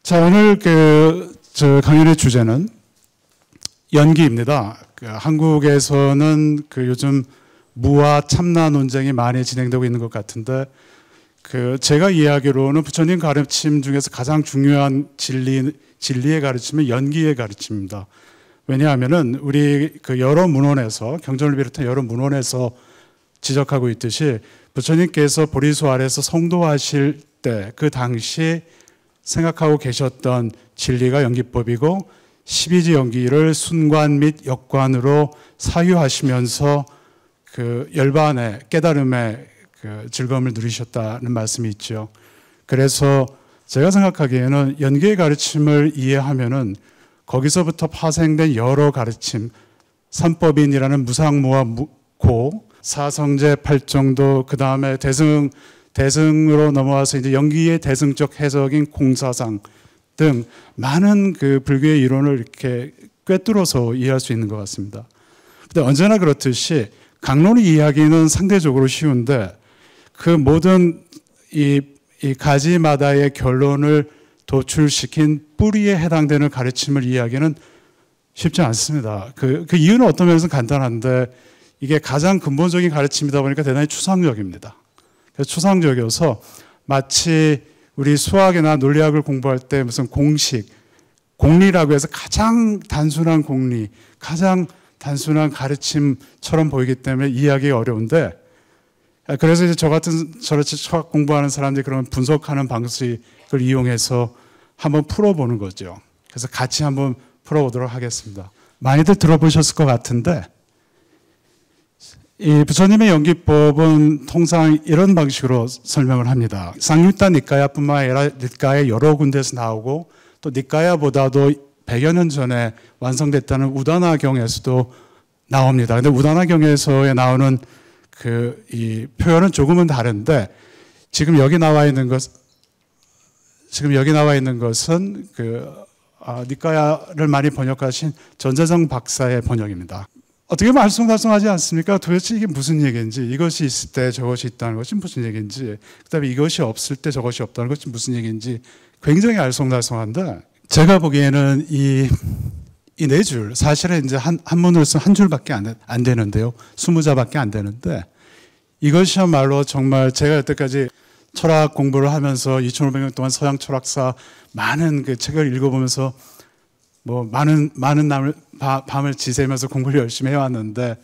자, 오늘 저 강연의 주제는 연기입니다. 한국에서는 요즘 무와 참나 논쟁이 많이 진행되고 있는 것 같은데, 제가 이해하기로는 부처님 가르침 중에서 가장 중요한 진리의 가르침은 연기의 가르침입니다. 왜냐하면은 우리 여러 문헌에서, 경전을 비롯한 여러 문헌에서 지적하고 있듯이 부처님께서 보리수 아래서 성도하실 때 그 당시 생각하고 계셨던 진리가 연기법이고, 12지 연기를 순관 및 역관으로 사유하시면서 열반의 깨달음의 즐거움을 누리셨다는 말씀이 있죠. 그래서 제가 생각하기에는 연기의 가르침을 이해하면은 거기서부터 파생된 여러 가르침, 삼법인이라는 무상무와 고, 사성제 팔정도, 그 다음에 대승으로 넘어와서 이제 연기의 대승적 해석인 공사상 등 많은 불교의 이론을 이렇게 꿰뚫어서 이해할 수 있는 것 같습니다. 근데 언제나 그렇듯이 강론을 이해하기는 상대적으로 쉬운데, 모든 이 가지마다의 결론을 도출시킨 뿌리에 해당되는 가르침을 이해하기는 쉽지 않습니다. 그 이유는 어떤 면에서는 간단한데, 이게 가장 근본적인 가르침이다 보니까 대단히 추상적입니다. 그래서 추상적이어서 마치 우리 수학이나 논리학을 공부할 때 무슨 공식, 공리라고 해서 가장 단순한 공리, 가장 단순한 가르침처럼 보이기 때문에 이해하기가 어려운데, 그래서 이제 저같이 수학 공부하는 사람들이 그런 분석하는 방식을 이용해서 한번 풀어보는 거죠. 그래서 같이 한번 풀어보도록 하겠습니다. 많이들 들어보셨을 것 같은데, 이 부처님의 연기법은 통상 이런 방식으로 설명을 합니다. 상유타 니까야뿐만 아니라 니까야 여러 군데에서 나오고, 또 니까야보다도 100여 년 전에 완성됐다는 우다나경에서도 나옵니다. 근데 우다나경에서 나오는 이 표현은 조금은 다른데, 지금 여기 나와 있는 것은 니까야를 많이 번역하신 전재정 박사의 번역입니다. 어떻게 보면 알쏭달쏭하지 않습니까? 도대체 이게 무슨 얘기인지, 이것이 있을 때 저것이 있다는 것이 무슨 얘기인지, 그 다음에 이것이 없을 때 저것이 없다는 것이 무슨 얘기인지 굉장히 알쏭달쏭한데, 제가 보기에는 이 네 줄, 사실은 이제 한문으로 쓰면 한 줄밖에 안 되는데요. 20자밖에 안 되는데, 이것이야말로 정말 제가 여태까지 철학 공부를 하면서 2500년 동안 서양 철학사 많은 책을 읽어보면서 많은 밤을 지새면서 공부를 열심히 해왔는데,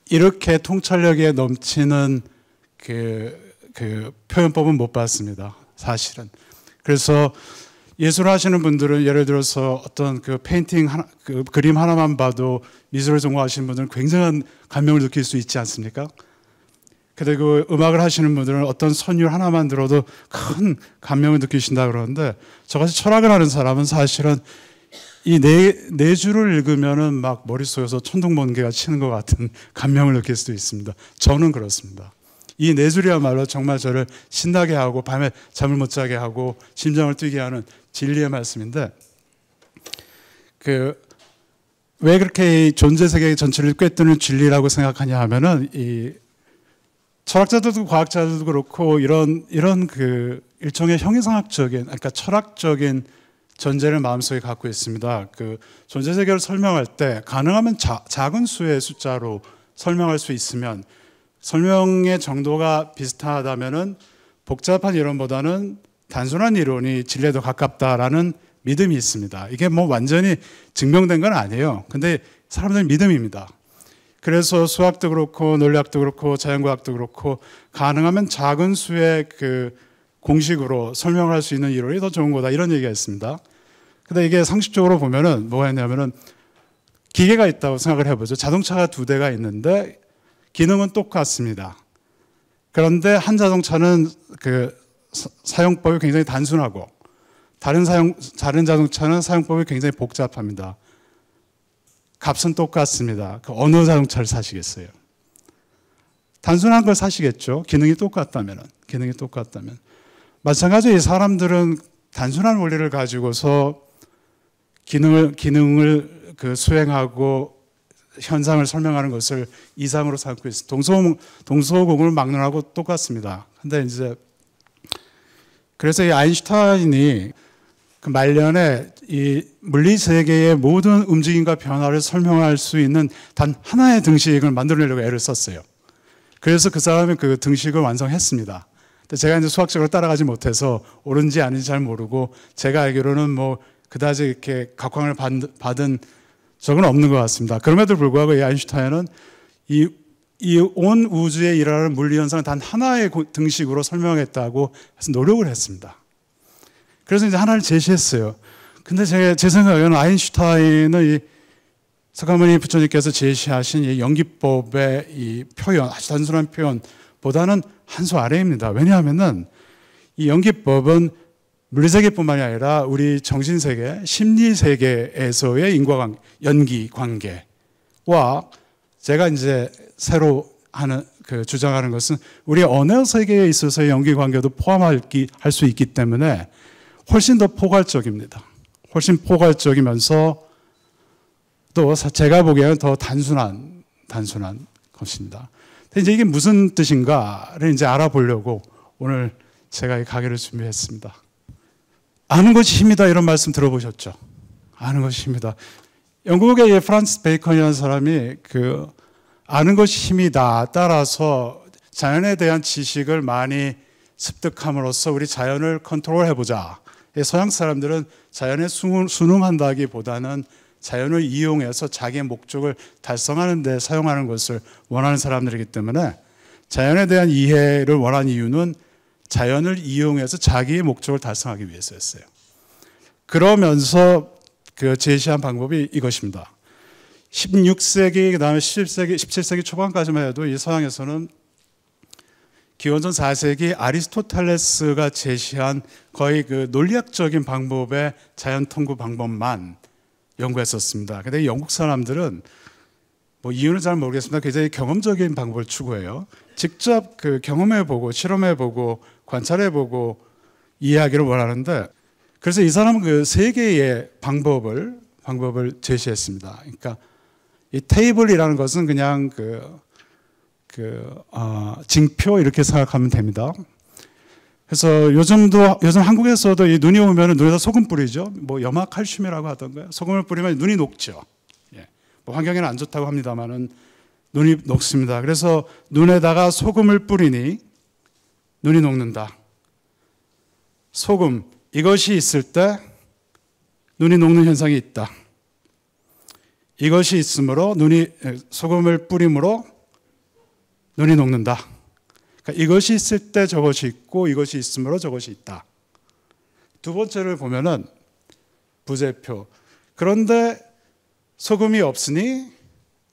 이렇게 통찰력에 넘치는 표현법은 못 봤습니다, 사실은. 그래서 예술을 하시는 분들은 예를 들어서 어떤 페인팅 그림 하나만 봐도 미술을 전공하시는 분들은 굉장한 감명을 느낄 수 있지 않습니까? 그리고 음악을 하시는 분들은 어떤 선율 하나만 들어도 큰 감명을 느끼신다 그러는데, 저같이 철학을 하는 사람은 사실은 이 네 줄을 읽으면은 막 머릿속에서 천둥번개가 치는 것 같은 감명을 느낄 수도 있습니다. 저는 그렇습니다. 이 네 줄이야말로 정말 저를 신나게 하고 밤에 잠을 못 자게 하고 심장을 뛰게 하는 진리의 말씀인데, 왜 그렇게 이 존재 세계 전체를 꿰뚫는 진리라고 생각하냐 하면은, 이 철학자들도 과학자들도 그렇고 이런 일종의 형이상학적인, 그러니까 철학적인 전제를 마음속에 갖고 있습니다. 존재 세계를 설명할 때 가능하면 작은 수의 숫자로 설명할 수 있으면, 설명의 정도가 비슷하다면은 복잡한 이론보다는 단순한 이론이 진리에 더 가깝다라는 믿음이 있습니다. 이게 완전히 증명된 건 아니에요. 근데 사람들은 믿음입니다. 그래서 수학도 그렇고 논리학도 그렇고 자연과학도 그렇고 가능하면 작은 수의 공식으로 설명할 수 있는 이론이 더 좋은 거다, 이런 얘기가 있습니다. 근데 이게 상식적으로 보면은 뭐가 있냐면은, 기계가 있다고 생각을 해보죠. 자동차가 2대가 있는데 기능은 똑같습니다. 그런데 한 자동차는 사용법이 굉장히 단순하고, 다른 자동차는 사용법이 굉장히 복잡합니다. 값은 똑같습니다. 어느 자동차를 사시겠어요? 단순한 걸 사시겠죠. 기능이 똑같다면. 마찬가지로 이 사람들은 단순한 원리를 가지고서 기능을 수행하고 현상을 설명하는 것을 이상으로 삼고 있습니다. 동서고금을 막론하고 똑같습니다. 근데 이제 그래서 이 아인슈타인이 그 말년에 이 물리 세계의 모든 움직임과 변화를 설명할 수 있는 단 하나의 등식을 만들어내려고 애를 썼어요. 그래서 그 사람이 그 등식을 완성했습니다. 근데 제가 이제 수학적으로 따라가지 못해서 옳은지 아닌지 잘 모르고 제가 알기로는 뭐 그다지 이렇게 각광을 받은 적은 없는 것 같습니다. 그럼에도 불구하고 이 아인슈타인은 이 온 우주에 일어나는 물리 현상을 단 하나의 등식으로 설명했다고 해서 노력을 했습니다. 그래서 이제 하나를 제시했어요. 근데 제 생각에는 아인슈타인은 이 석가모니 부처님께서 제시하신 이 연기법의 이 표현, 아주 단순한 표현보다는 한 수 아래입니다. 왜냐하면은 이 연기법은 물리세계뿐만이 아니라 우리 정신세계, 심리세계에서의 인과관계, 연기관계와 제가 이제 새로 주장하는 것은 우리 언어 세계에 있어서의 연기관계도 포함할 수 있기 때문에 훨씬 더 포괄적입니다. 훨씬 포괄적이면서 또 제가 보기에는 더 단순한 것입니다. 근데 이제 이게 무슨 뜻인가를 이제 알아보려고 오늘 제가 이 강의를 준비했습니다. 아는 것이 힘이다 이런 말씀 들어보셨죠? 아는 것이 힘이다. 영국의 프란시스 베이컨이라는 사람이 아는 것이 힘이다. 따라서 자연에 대한 지식을 많이 습득함으로써 우리 자연을 컨트롤해보자. 서양 사람들은 자연에 순응한다기보다는 자연을 이용해서 자기의 목적을 달성하는 데 사용하는 것을 원하는 사람들이기 때문에 자연에 대한 이해를 원하는 이유는 자연을 이용해서 자기의 목적을 달성하기 위해서였어요. 그러면서 제시한 방법이 이것입니다. 16세기, 그 다음에 17세기 초반까지만 해도 이 서양에서는 기원전 4세기 아리스토텔레스가 제시한 거의 논리학적인 방법의 자연 탐구 방법만 연구했었습니다. 근데 영국 사람들은 뭐 이유는 잘 모르겠습니다. 굉장히 경험적인 방법을 추구해요. 직접 경험해보고 실험해보고 관찰해보고 이해하기를 원하는데 그래서 이 사람은 세 개의 방법을 제시했습니다. 그러니까 이 테이블이라는 것은 그냥 징표 이렇게 생각하면 됩니다. 그래서 요즘 한국에서도 이 눈이 오면 눈에다 소금 뿌리죠. 뭐 염화칼슘이라고 하던가요. 소금을 뿌리면 눈이 녹죠. 예. 뭐 환경에는 안 좋다고 합니다만은 눈이 녹습니다. 그래서 눈에다가 소금을 뿌리니 눈이 녹는다. 소금 이것이 있을 때 눈이 녹는 현상이 있다. 이것이 있으므로 소금을 뿌림으로 눈이 녹는다. 그러니까 이것이 있을 때 저것이 있고 이것이 있으므로 저것이 있다. 두 번째를 보면은 부제표. 그런데 소금이 없으니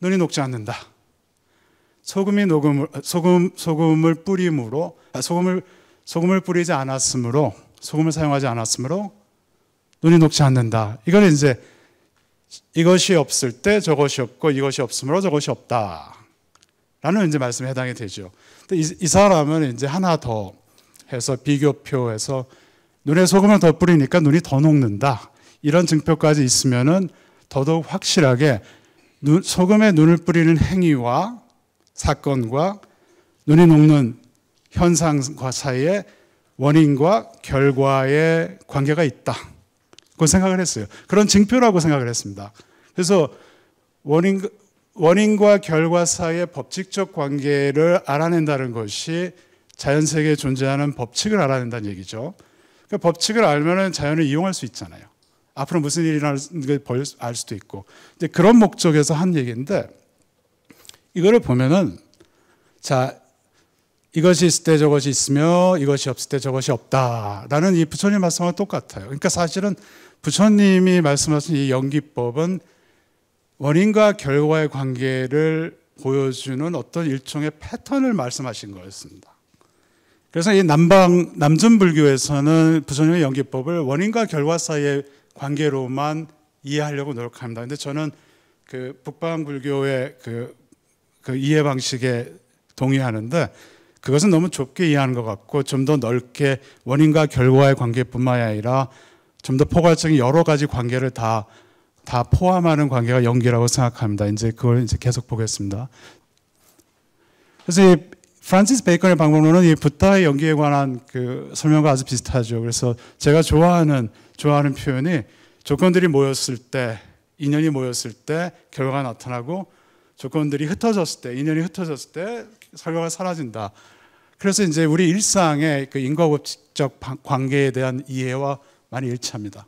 눈이 녹지 않는다. 소금을 뿌림으로 소금을 뿌리지 않았으므로 소금을 사용하지 않았으므로 눈이 녹지 않는다. 이거는 이제 이것이 없을 때 저것이 없고 이것이 없으므로 저것이 없다. 라는 이제 말씀에 해당이 되죠. 근데 이 사람은 이제 하나 더 해서 비교표해서 눈에 소금을 더 뿌리니까 눈이 더 녹는다. 이런 증표까지 있으면은 더더욱 확실하게 소금에 눈을 뿌리는 행위와 사건과 눈이 녹는 현상과 사이에 원인과 결과의 관계가 있다. 그걸 생각을 했어요. 그런 증표라고 생각을 했습니다. 그래서 원인과 결과 사이의 법칙적 관계를 알아낸다는 것이 자연 세계에 존재하는 법칙을 알아낸다는 얘기죠. 그러니까 법칙을 알면은 자연을 이용할 수 있잖아요. 앞으로 무슨 일이 일어날 걸 알 수도 있고. 이제 그런 목적에서 한 얘기인데 이거를 보면은 이것이 있을 때 저것이 있으며 이것이 없을 때 저것이 없다라는 이 부처님 말씀과 똑같아요. 그러니까 사실은 부처님이 말씀하신 이 연기법은 원인과 결과의 관계를 보여주는 어떤 일종의 패턴을 말씀하신 거였습니다. 그래서 이 남전불교에서는 부처님의 연기법을 원인과 결과 사이의 관계로만 이해하려고 노력합니다. 근데 저는 북방불교의 그 이해 방식에 동의하는데 그것은 너무 좁게 이해하는 것 같고 좀 더 넓게 원인과 결과의 관계뿐만 아니라 좀 더 포괄적인 여러 가지 관계를 다 포함하는 관계가 연기라고 생각합니다. 이제 그걸 계속 보겠습니다. 그래서 이 프란시스 베이컨의 방법론은 이 붓다의 연기에 관한 설명과 아주 비슷하죠. 그래서 제가 좋아하는 좋아하는 표현이 조건들이 모였을 때, 인연이 모였을 때 결과가 나타나고 조건들이 흩어졌을 때, 인연이 흩어졌을 때 결과가 사라진다. 그래서 이제 우리 일상의 그 인과법칙적 관계에 대한 이해와 많이 일치합니다.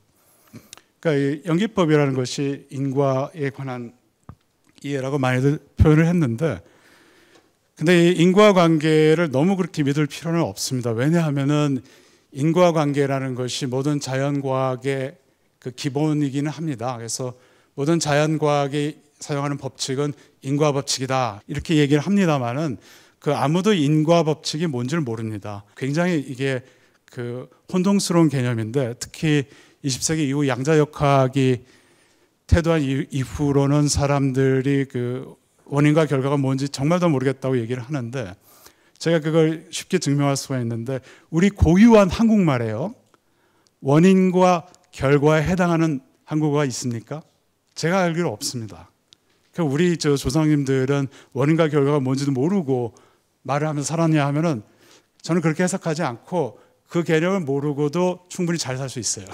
그러니까 이 연기법이라는 것이 인과에 관한 이해라고 많이들 표현을 했는데, 근데 이 인과관계를 너무 그렇게 믿을 필요는 없습니다. 왜냐하면은 인과관계라는 것이 모든 자연과학의 그 기본이기는 합니다. 그래서 모든 자연과학이 사용하는 법칙은 인과법칙이다 이렇게 얘기를 합니다만은 그 아무도 인과법칙이 뭔지를 모릅니다. 굉장히 이게 그 혼동스러운 개념인데, 특히 20세기 이후 양자역학이 태도한 이후로는 사람들이 그 원인과 결과가 뭔지 정말 더 모르겠다고 얘기를 하는데, 제가 그걸 쉽게 증명할 수가 있는데, 우리 고유한 한국말에요, 원인과 결과에 해당하는 한국어가 있습니까? 제가 알기로 없습니다. 우리 조상님들은 원인과 결과가 뭔지도 모르고 말을 하면서 살았냐 하면은 저는 그렇게 해석하지 않고 그 개념을 모르고도 충분히 잘 살 수 있어요.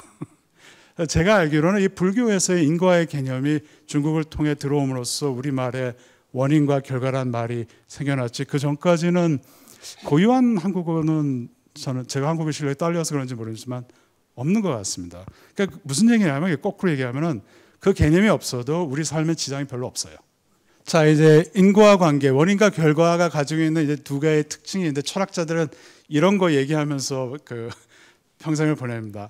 제가 알기로는 이 불교에서의 인과의 개념이 중국을 통해 들어옴으로써 우리말에 원인과 결과란 말이 생겨났지, 그 전까지는 고유한 한국어는 저는 제가 한국어 실력이 딸려서 그런지 모르지만 없는 것 같습니다. 그러니까 무슨 얘기냐면, 거꾸로 얘기하면은 그 개념이 없어도 우리 삶에 지장이 별로 없어요. 자, 이제 인과관계, 원인과 결과가 가지고 있는 이제 두 개의 특징이 있는데, 철학자들은 이런 거 얘기하면서 그 평생을 보냅니다.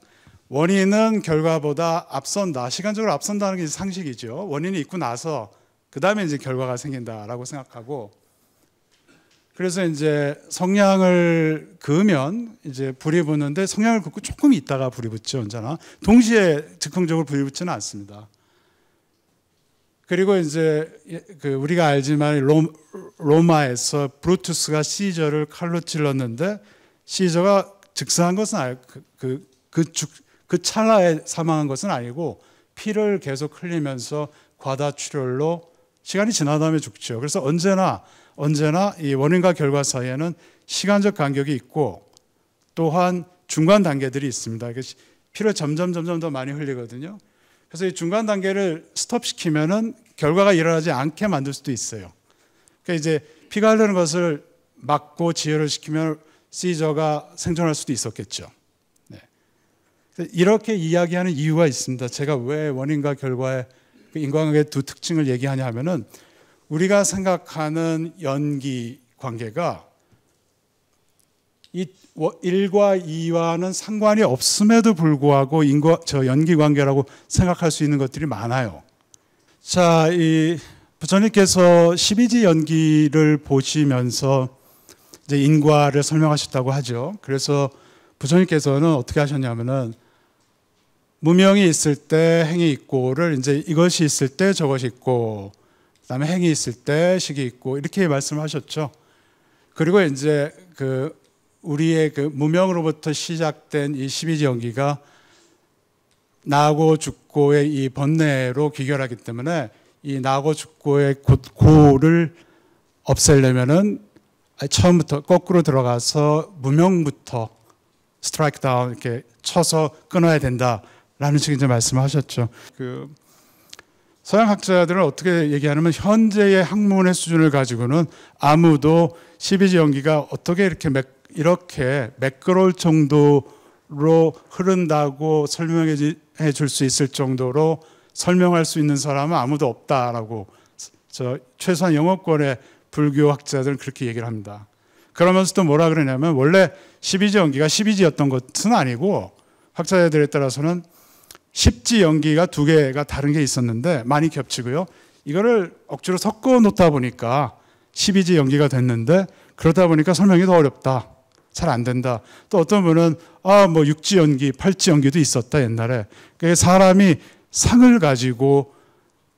원인은 결과보다 앞선다. 시간적으로 앞선다는 게 상식이죠. 원인이 있고 나서 그 다음에 이제 결과가 생긴다라고 생각하고, 그래서 이제 성냥을 그으면 이제 불이 붙는데, 성냥을 긋고 조금 있다가 불이 붙죠, 언제나. 동시에 즉흥적으로 불이 붙지는 않습니다. 그리고 이제 그 우리가 알지만 로마에서 브루투스가 시저를 칼로 찔렀는데, 시저가 즉사한 것은 그 찰나에 사망한 것은 아니고 피를 계속 흘리면서 과다출혈로 시간이 지난 다음에 죽죠. 그래서 언제나 이 원인과 결과 사이에는 시간적 간격이 있고, 또한 중간 단계들이 있습니다. 피를 점점 더 많이 흘리거든요. 그래서 이 중간 단계를 스톱시키면은 결과가 일어나지 않게 만들 수도 있어요. 그러니까 이제 피가 흐르는 것을 막고 지혈을 시키면 시저가 생존할 수도 있었겠죠. 네. 이렇게 이야기하는 이유가 있습니다. 제가 왜 원인과 결과의 인과관계의 두 특징을 얘기하냐 하면은, 우리가 생각하는 연기 관계가 이 1과 2와는 상관이 없음에도 불구하고 연기 관계라고 생각할 수 있는 것들이 많아요. 자, 이 부처님께서 12지 연기를 보시면서 이제 인과를 설명하셨다고 하죠. 그래서 부처님께서는 어떻게 하셨냐면은, 무명이 있을 때 행이 있고를 이제 이것이 있을 때 저것이 있고, 그다음에 행이 있을 때 식이 있고, 이렇게 말씀하셨죠. 그리고 이제 그 우리의 그 무명으로부터 시작된 이 12지 연기가 나고 죽고의 이 번뇌로 귀결하기 때문에, 이 나고 죽고의 고를 없애려면은 처음부터 거꾸로 들어가서 무명부터 스트라이크 다운, 이렇게 쳐서 끊어야 된다라는 식의 이제 말씀하셨죠. 그 서양 학자들은 어떻게 얘기하냐면, 현재의 학문의 수준을 가지고는 아무도 12지 연기가 어떻게 이렇게 매끄러울 정도로 흐른다고 설명해 줄 수 있을 정도로 설명할 수 있는 사람은 아무도 없다라고, 최소한 영어권의 불교 학자들은 그렇게 얘기를 합니다. 그러면서도 뭐라 그러냐면, 원래 12지 연기가 12지였던 것은 아니고, 학자들에 따라서는 10지 연기가 두 개가 다른 게 있었는데 많이 겹치고요. 이거를 억지로 섞어 놓다 보니까 12지 연기가 됐는데, 그러다 보니까 설명이 더 어렵다, 잘 안 된다. 또 어떤 분은 6지 연기, 8지 연기도 있었다 옛날에. 그러니까 사람이 상을 가지고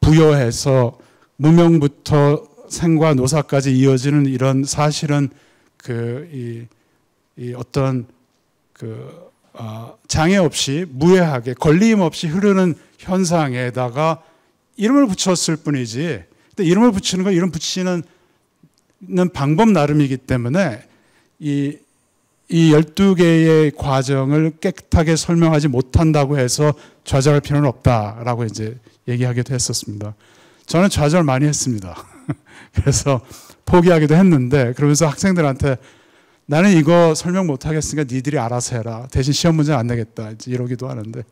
부여해서 무명부터 생과 노사까지 이어지는 이런, 사실은 이 어떤 장애 없이 무해하게 걸림 없이 흐르는 현상에다가 이름을 붙였을 뿐이지, 근데 이름을 붙이는 건 이름 붙이는 방법 나름이기 때문에 이 이 12개의 과정을 깨끗하게 설명하지 못한다고 해서 좌절할 필요는 없다라고 이제 얘기하기도 했었습니다. 저는 좌절 많이 했습니다. 그래서 포기하기도 했는데, 그러면서 학생들한테 나는 이거 설명 못 하겠으니까 니들이 알아서 해라. 대신 시험 문제 안 내겠다. 이제 이러기도 하는데.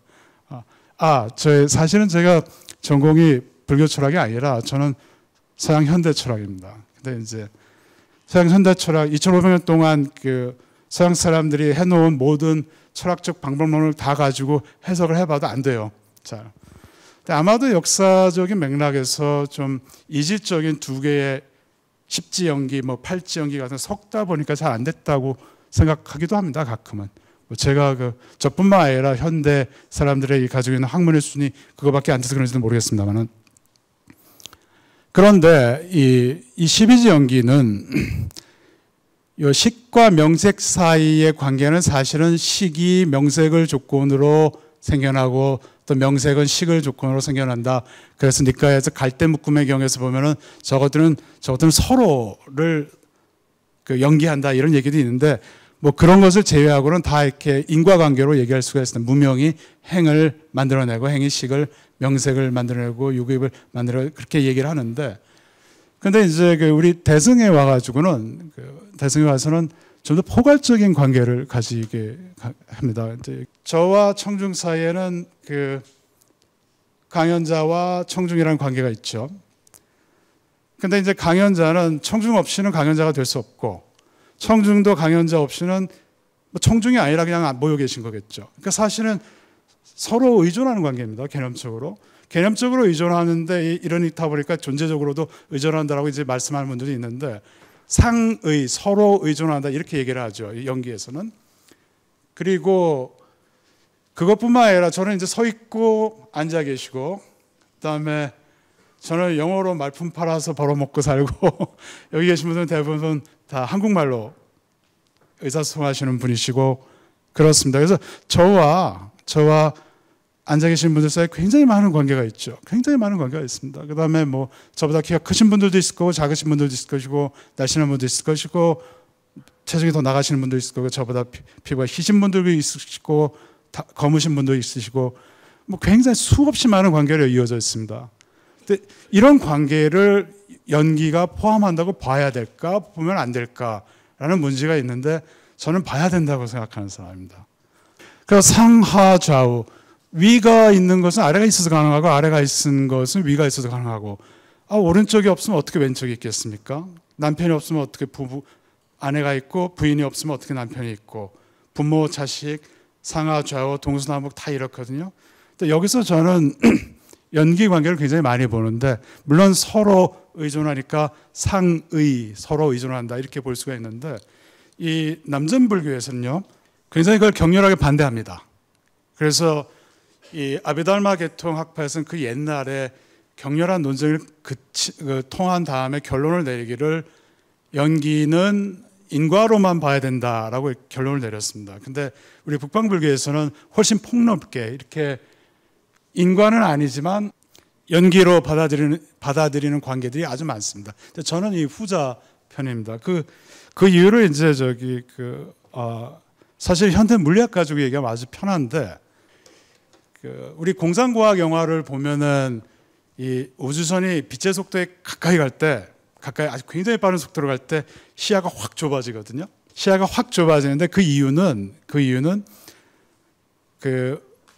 사실은 제가 전공이 불교 철학이 아니라 저는 서양 현대 철학입니다. 근데 이제 서양 현대 철학 2,500년 동안 그 서양 사람들이 해놓은 모든 철학적 방법론을 다 가지고 해석을 해봐도 안 돼요. 자, 아마도 역사적인 맥락에서 좀 이질적인 두 개의 십지연기, 뭐 팔지연기 같은 섞다 보니까 잘 안 됐다고 생각하기도 합니다. 가끔은. 제가 저뿐만 아니라 현대 사람들의 가지고 있는 학문의 순위 그거밖에 안 돼서 그런지는 모르겠습니다만은. 그런데 이 12지연기는 이 식과 명색 사이의 관계는 사실은 식이 명색을 조건으로 생겨나고 또 명색은 식을 조건으로 생겨난다. 그래서 니까에서 갈대 묶음의 경우에서 보면은 저것들은 서로를 연기한다 이런 얘기도 있는데, 뭐 그런 것을 제외하고는 다 이렇게 인과관계로 얘기할 수가 있습니다. 무명이 행을 만들어내고 행이 식을 명색을 만들어내고 유급을 만들어내고 그렇게 얘기를 하는데, 근데 이제 우리 대승에 와가지고는 대승에 와서는 좀 더 포괄적인 관계를 가지게 합니다. 이제 저와 청중 사이에는 강연자와 청중이라는 관계가 있죠. 근데 이제 강연자는 청중 없이는 강연자가 될 수 없고, 청중도 강연자 없이는 뭐 청중이 아니라 그냥 모여 계신 거겠죠. 그러니까 사실은 서로 의존하는 관계입니다. 개념적으로. 개념적으로 의존하는데 이러다 보니까 존재적으로도 의존한다라고 이제 말씀하는 분들이 있는데, 상의, 서로 의존한다 이렇게 얘기를 하죠. 연기에서는. 그리고 그것뿐만 아니라 저는 이제 서 있고 앉아 계시고, 그다음에 저는 영어로 말품 팔아서 벌어먹고 살고 여기 계신 분들은 대부분 다 한국말로 의사소통하시는 분이시고 그렇습니다. 그래서 저와 앉아 계신 분들 사이에 굉장히 많은 관계가 있죠. 굉장히 많은 관계가 있습니다. 그 다음에 뭐 저보다 키가 크신 분들도 있을 거고 작으신 분들도 있을 것이고 날씬한 분도 있을 것이고 체중이 더 나가시는 분도 있을 거고 저보다 피부가 희신 분들도 있으시고 검으신 분도 있으시고 뭐 굉장히 수없이 많은 관계로 이어져 있습니다. 근데 이런 관계를 연기가 포함한다고 봐야 될까 보면 안 될까라는 문제가 있는데 저는 봐야 된다고 생각하는 사람입니다. 그래서 상하 좌우 위가 있는 것은 아래가 있어서 가능하고 아래가 있는 것은 위가 있어서 가능하고 오른쪽이 없으면 어떻게 왼쪽이 있겠습니까? 남편이 없으면 어떻게 아내가 있고 부인이 없으면 어떻게 남편이 있고 부모, 자식, 상하, 좌우, 동서남북 다 이렇거든요. 근데 여기서 저는 연기 관계를 굉장히 많이 보는데 물론 서로 의존하니까 상의, 서로 의존한다 이렇게 볼 수가 있는데 이 남전불교에서는요 굉장히 그걸 격렬하게 반대합니다. 그래서 이 아비달마 계통 학파에서는 그 옛날에 격렬한 논쟁을 통한 다음에 결론을 내리기를 연기는 인과로만 봐야 된다라고 결론을 내렸습니다. 근데 우리 북방불교에서는 훨씬 폭넓게 이렇게 인과는 아니지만 연기로 받아들이는 관계들이 아주 많습니다. 근데 저는 이 후자 편입니다. 그 이유로 이제 사실 현대 물리학 가지고 얘기하면 아주 편한데 우리 공상과학 영화를 보면은 이 우주선이 빛의 속도에 가까이 갈 때, 아주 굉장히 빠른 속도로 갈 때 시야가 확 좁아지거든요. 시야가 확 좁아지는데 그 이유는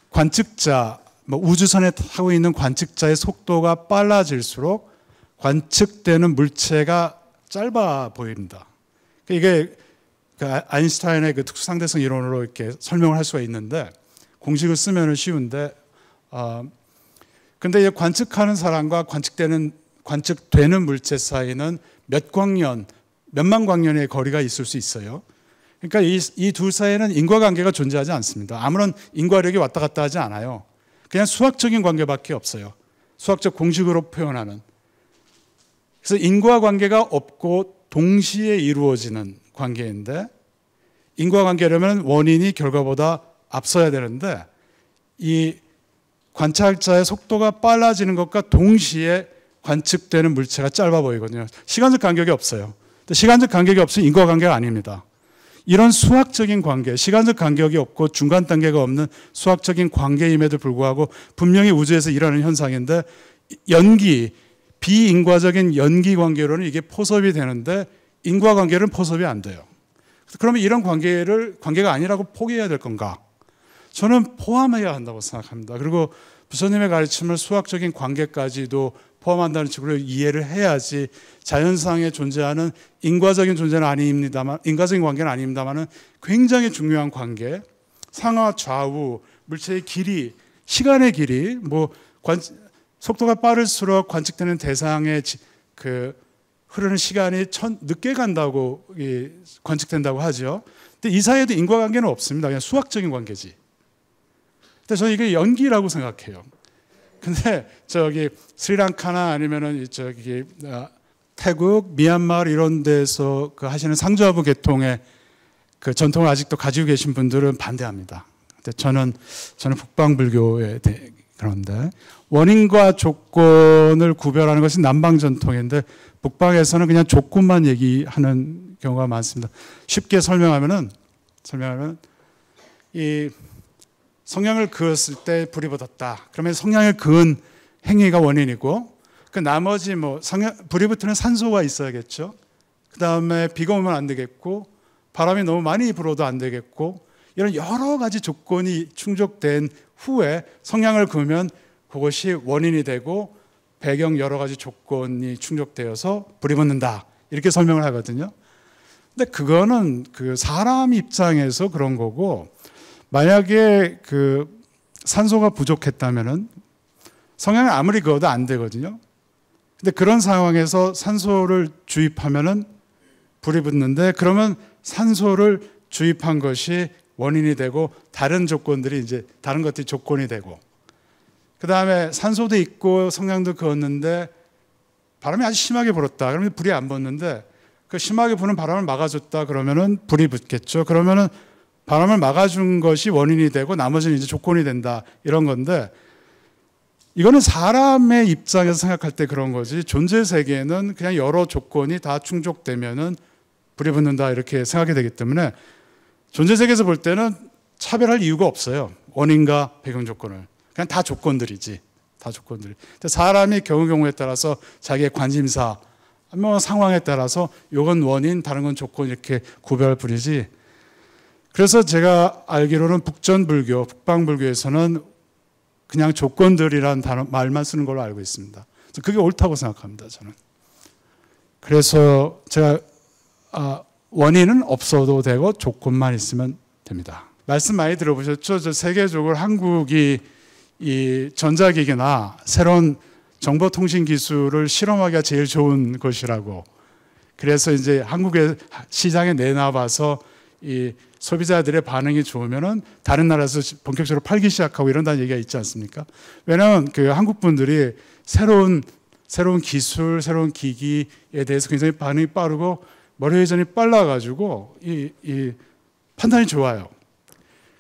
관측자, 우주선에 타고 있는 관측자의 속도가 빨라질수록 관측되는 물체가 짧아 보입니다. 이게 아인슈타인의 특수상대성 이론으로 이렇게 설명을 할 수가 있는데 공식을 쓰면 쉬운데, 근데 관측하는 사람과 관측되는 물체 사이는 몇만 광년의 거리가 있을 수 있어요. 그러니까 이 둘 사이에는 인과관계가 존재하지 않습니다. 아무런 인과력이 왔다 갔다 하지 않아요. 그냥 수학적인 관계밖에 없어요. 수학적 공식으로 표현하는. 그래서 인과관계가 없고 동시에 이루어지는 관계인데 인과관계라면 원인이 결과보다 앞서야 되는데 이 관찰자의 속도가 빨라지는 것과 동시에 관측되는 물체가 짧아 보이거든요. 시간적 간격이 없어요. 시간적 간격이 없으면 인과관계가 아닙니다. 이런 수학적인 관계, 시간적 간격이 없고 중간 단계가 없는 수학적인 관계임에도 불구하고 분명히 우주에서 일어나는 현상인데 연기, 비인과적인 연기 관계로는 이게 포섭이 되는데 인과관계는 포섭이 안 돼요. 그러면 이런 관계가 아니라고 포기해야 될 건가? 저는 포함해야 한다고 생각합니다. 그리고 부처님의 가르침을 수학적인 관계까지도 포함한다는 식으로 이해를 해야지 자연상에 존재하는 인과적인 존재는 아닙니다만, 인과적인 관계는 아닙니다만은 굉장히 중요한 관계, 상하 좌우, 물체의 길이, 시간의 길이, 속도가 빠를수록 관측되는 대상의 흐르는 시간이 늦게 간다고 관측된다고 하죠. 근데 이 사이에도 인과관계는 없습니다. 그냥 수학적인 관계지. 근데 저는 이게 연기라고 생각해요. 근데 스리랑카나 아니면은 태국, 미얀마 이런 데서 하시는 상주하부 계통의 전통을 아직도 가지고 계신 분들은 반대합니다. 근데 저는 북방불교에 대해 그런데 원인과 조건을 구별하는 것이 남방 전통인데 북방에서는 그냥 조건만 얘기하는 경우가 많습니다. 쉽게 설명하면은 이 성냥을 그었을 때 불이 붙었다. 그러면 성냥을 그은 행위가 원인이고 그 나머지 불이 붙는 산소가 있어야겠죠. 그 다음에 비가 오면 안 되겠고 바람이 너무 많이 불어도 안 되겠고 이런 여러 가지 조건이 충족된 후에 성냥을 그으면 그것이 원인이 되고 배경 여러 가지 조건이 충족되어서 불이 붙는다. 이렇게 설명을 하거든요. 근데 그거는 사람 입장에서 그런 거고 만약에 산소가 부족했다면은 성냥을 아무리 그어도 안 되거든요. 근데 그런 상황에서 산소를 주입하면은 불이 붙는데 그러면 산소를 주입한 것이 원인이 되고 다른 것들이 조건이 되고 그 다음에 산소도 있고 성냥도 그었는데 바람이 아주 심하게 불었다. 그러면 불이 안 붙는데 그 심하게 부는 바람을 막아줬다. 그러면은 불이 붙겠죠. 그러면은 바람을 막아준 것이 원인이 되고 나머지는 조건이 된다. 이런 건데 이거는 사람의 입장에서 생각할 때 그런 거지 존재 세계에는 그냥 여러 조건이 다 충족되면은 불이 붙는다. 이렇게 생각이 되기 때문에 존재 세계에서 볼 때는 차별할 이유가 없어요. 원인과 배경 조건을. 그냥 다 조건들이지. 다 조건들. 근데 사람이 경우에 따라서 자기의 관심사, 상황에 따라서 이건 원인, 다른 건 조건 이렇게 구별 부리지. 그래서 제가 알기로는 북전불교, 북방불교에서는 그냥 조건들이라는 말만 쓰는 걸로 알고 있습니다. 그게 옳다고 생각합니다. 저는. 그래서 제가 원인은 없어도 되고 조건만 있으면 됩니다. 말씀 많이 들어보셨죠? 세계적으로 한국이 이 전자기기나 새로운 정보통신 기술을 실험하기가 제일 좋은 것이라고. 그래서 이제 한국의 시장에 내놔봐서 이 소비자들의 반응이 좋으면은 다른 나라에서 본격적으로 팔기 시작하고 이런다는 얘기가 있지 않습니까? 왜냐하면 한국 분들이 새로운 기술, 새로운 기기에 대해서 굉장히 반응이 빠르고 머리 회전이 빨라가지고 이 판단이 좋아요.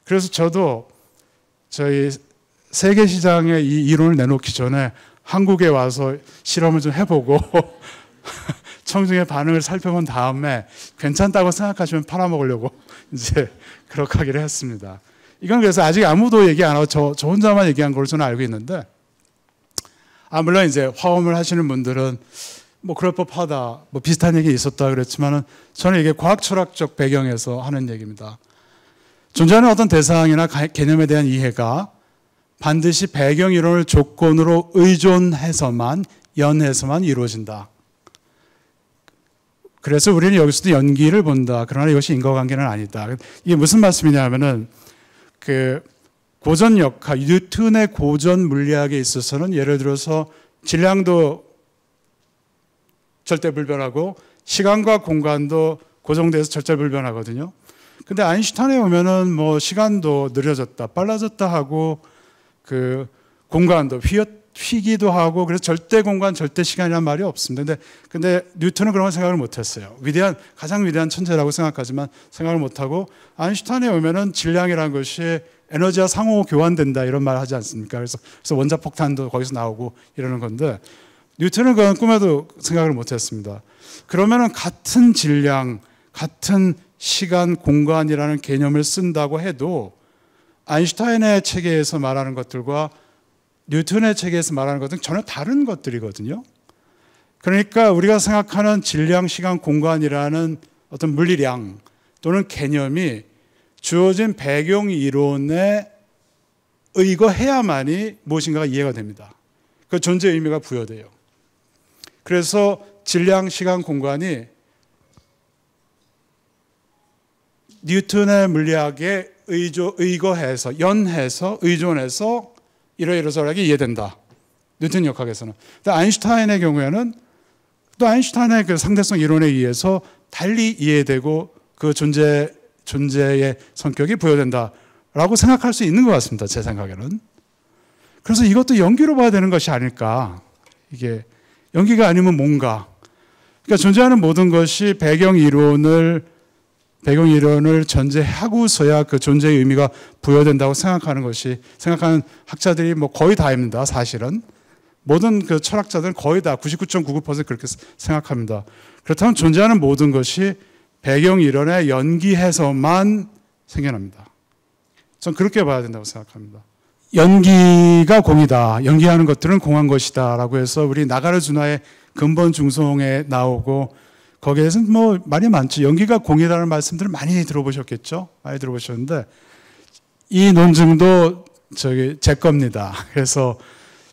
그래서 저도 저희 세계 시장에 이 이론을 내놓기 전에 한국에 와서 실험을 좀 해보고 청중의 반응을 살펴본 다음에 괜찮다고 생각하시면 팔아먹으려고 이제 그렇게 하기로 했습니다. 이건 그래서 아직 아무도 얘기 안 하고 저 혼자만 얘기한 걸로 저는 알고 있는데 물론 이제 화엄을 하시는 분들은 그럴 법하다, 비슷한 얘기 있었다 그랬지만은 저는 이게 과학철학적 배경에서 하는 얘기입니다. 존재하는 어떤 대상이나 개념에 대한 이해가 반드시 배경 이론을 조건으로 의존해서만 연해서만 이루어진다. 그래서 우리는 여기서도 연기를 본다. 그러나 이것이 인과관계는 아니다. 이게 무슨 말씀이냐면은 고전 역학, 뉴턴의 고전 물리학에 있어서는 예를 들어서 질량도 절대불변하고 시간과 공간도 고정돼서 절대불변하거든요. 근데 아인슈타인에 오면은 시간도 느려졌다, 빨라졌다 하고 공간도 휘기도 하고 그래서 절대 공간, 절대 시간이라는 말이 없습니다. 근데 뉴턴은 그런 걸 생각을 못했어요. 가장 위대한 천재라고 생각하지만 생각을 못하고 아인슈타인에 오면은 질량이라는 것이 에너지와 상호 교환된다 이런 말 하지 않습니까? 그래서 원자폭탄도 거기서 나오고 이러는 건데 뉴턴은 그건 꿈에도 생각을 못했습니다. 그러면은 같은 질량, 같은 시간, 공간이라는 개념을 쓴다고 해도 아인슈타인의 체계에서 말하는 것들과 뉴턴의 체계에서 말하는 것은 전혀 다른 것들이거든요. 그러니까 우리가 생각하는 질량, 시간, 공간이라는 어떤 물리량 또는 개념이 주어진 배경 이론에 의거해야만이 무엇인가가 이해가 됩니다. 그 존재의 의미가 부여돼요. 그래서 질량, 시간, 공간이 뉴턴의 물리학에 의거해서, 연해서, 의존해서 이러이러저러하게 이해된다. 뉴턴 역학에서는. 근데 아인슈타인의 경우에는 또 아인슈타인의 그 상대성 이론에 의해서 달리 이해되고 그 존재의 성격이 부여된다라고 생각할 수 있는 것 같습니다. 제 생각에는. 그래서 이것도 연기로 봐야 되는 것이 아닐까. 이게 연기가 아니면 뭔가. 그러니까 존재하는 모든 것이 배경 이론을 전제하고서야 그 존재의 의미가 부여된다고 생각하는 학자들이 뭐 거의 다입니다. 사실은. 모든 그 철학자들은 거의 다 99.99% 그렇게 생각합니다. 그렇다면 존재하는 모든 것이 배경 이론에 연기해서만 생겨납니다. 전 그렇게 봐야 된다고 생각합니다. 연기가 공이다. 연기하는 것들은 공한 것이다. 라고 해서 우리 나가르주나의 근본 중송에 나오고 거기에서는 뭐 말이 많죠. 연기가 공이라는 말씀들을 많이 들어보셨겠죠? 많이 들어보셨는데 이 논증도 제 겁니다. 그래서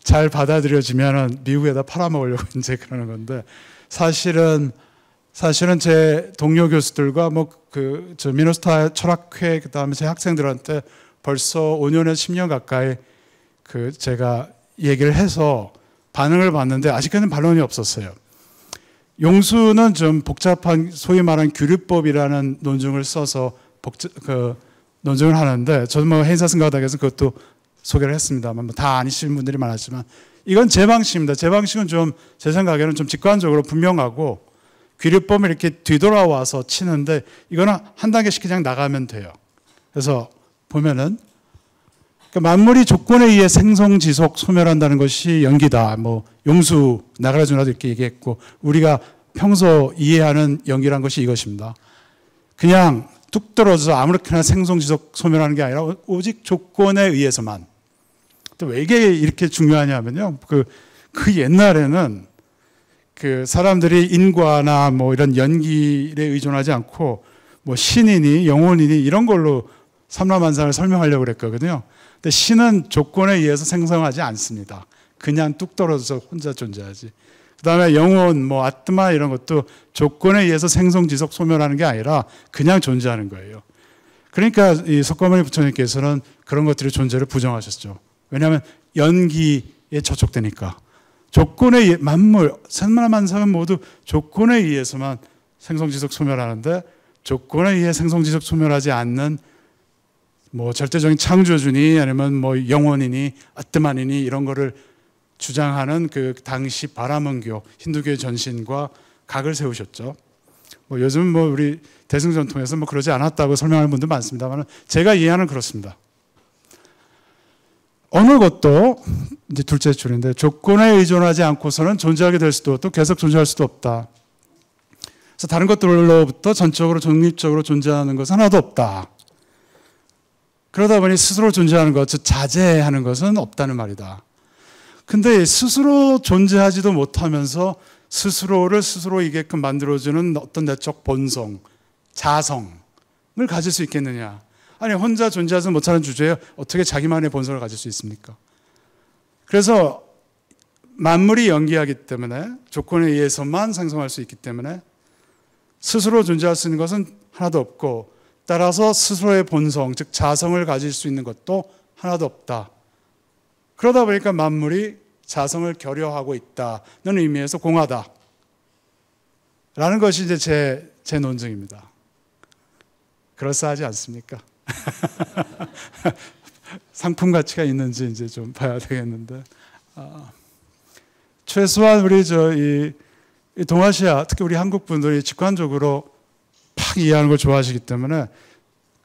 잘 받아들여지면은 미국에다 팔아먹으려고 이제 그러는 건데 사실은 제 동료 교수들과 저 미네소타 철학회 그다음에 제 학생들한테 벌써 5년에서 10년 가까이 제가 얘기를 해서 반응을 봤는데 아직까지는 반론이 없었어요. 용수는 좀 복잡한 소위 말하는 규律법이라는 논증을 써서 논증을 하는데 저도 해인사승가닥에서 그것도 소개를 했습니다만 다 아니시는 분들이 많았지만 이건 제 방식입니다. 제 방식은 좀 제 생각에는 좀 직관적으로 분명하고 규律법을 이렇게 뒤돌아와서 치는데 이거는 한 단계씩 그냥 나가면 돼요. 그래서 보면은 만물이 조건에 의해 생성, 지속, 소멸한다는 것이 연기다. 용수, 나가라주나도 이렇게 얘기했고 우리가 평소 이해하는 연기란 것이 이것입니다. 그냥 뚝 떨어져서 아무렇게나 생성, 지속, 소멸하는 게 아니라 오직 조건에 의해서만. 또 왜 이게 이렇게 중요하냐면요. 그 옛날에는 사람들이 인과나 이런 연기에 의존하지 않고 신이니 영혼이니 이런 걸로 삼라만상을 설명하려고 그랬거든요. 근데 신은 조건에 의해서 생성하지 않습니다. 그냥 뚝 떨어져서 혼자 존재하지. 그 다음에 영혼, 아트마 이런 것도 조건에 의해서 생성, 지속, 소멸하는 게 아니라 그냥 존재하는 거예요. 그러니까 이 석가모니 부처님께서는 그런 것들의 존재를 부정하셨죠. 왜냐하면 연기에 저촉되니까. 조건에 의해, 만물, 천만만상은 모두 조건에 의해서만 생성, 지속, 소멸하는데 조건에 의해 생성, 지속, 소멸하지 않는 절대적인 창조주니 아니면 영원이니 아트만이니 이런 거를 주장하는 그 당시 바라문교 힌두교의 전신과 각을 세우셨죠. 요즘은 우리 대승전통에서 그러지 않았다고 설명하는 분도 많습니다만 제가 이해하는 그렇습니다. 어느 것도 이제 둘째 줄인데 조건에 의존하지 않고서는 존재하게 될 수도 또 계속 존재할 수도 없다. 그래서 다른 것들로부터 전적으로 독립적으로 존재하는 것은 하나도 없다. 그러다 보니 스스로 존재하는 것, 즉 자제하는 것은 없다는 말이다. 근데 스스로 존재하지도 못하면서 스스로를 스스로이게끔 만들어주는 어떤 내적 본성, 자성을 가질 수 있겠느냐. 아니 혼자 존재하지 못하는 주제에 어떻게 자기만의 본성을 가질 수 있습니까? 그래서 만물이 연기하기 때문에 조건에 의해서만 생성할 수 있기 때문에 스스로 존재할 수 있는 것은 하나도 없고 따라서 스스로의 본성, 즉 자성을 가질 수 있는 것도 하나도 없다. 그러다 보니까 만물이 자성을 결여하고 있다는 의미에서 공하다. 라는 것이 이제 제 논증입니다. 그럴싸하지 않습니까? 상품 가치가 있는지 이제 좀 봐야 되겠는데. 최소한 우리 이 동아시아, 특히 우리 한국 분들이 직관적으로 팍 이해하는 걸 좋아하시기 때문에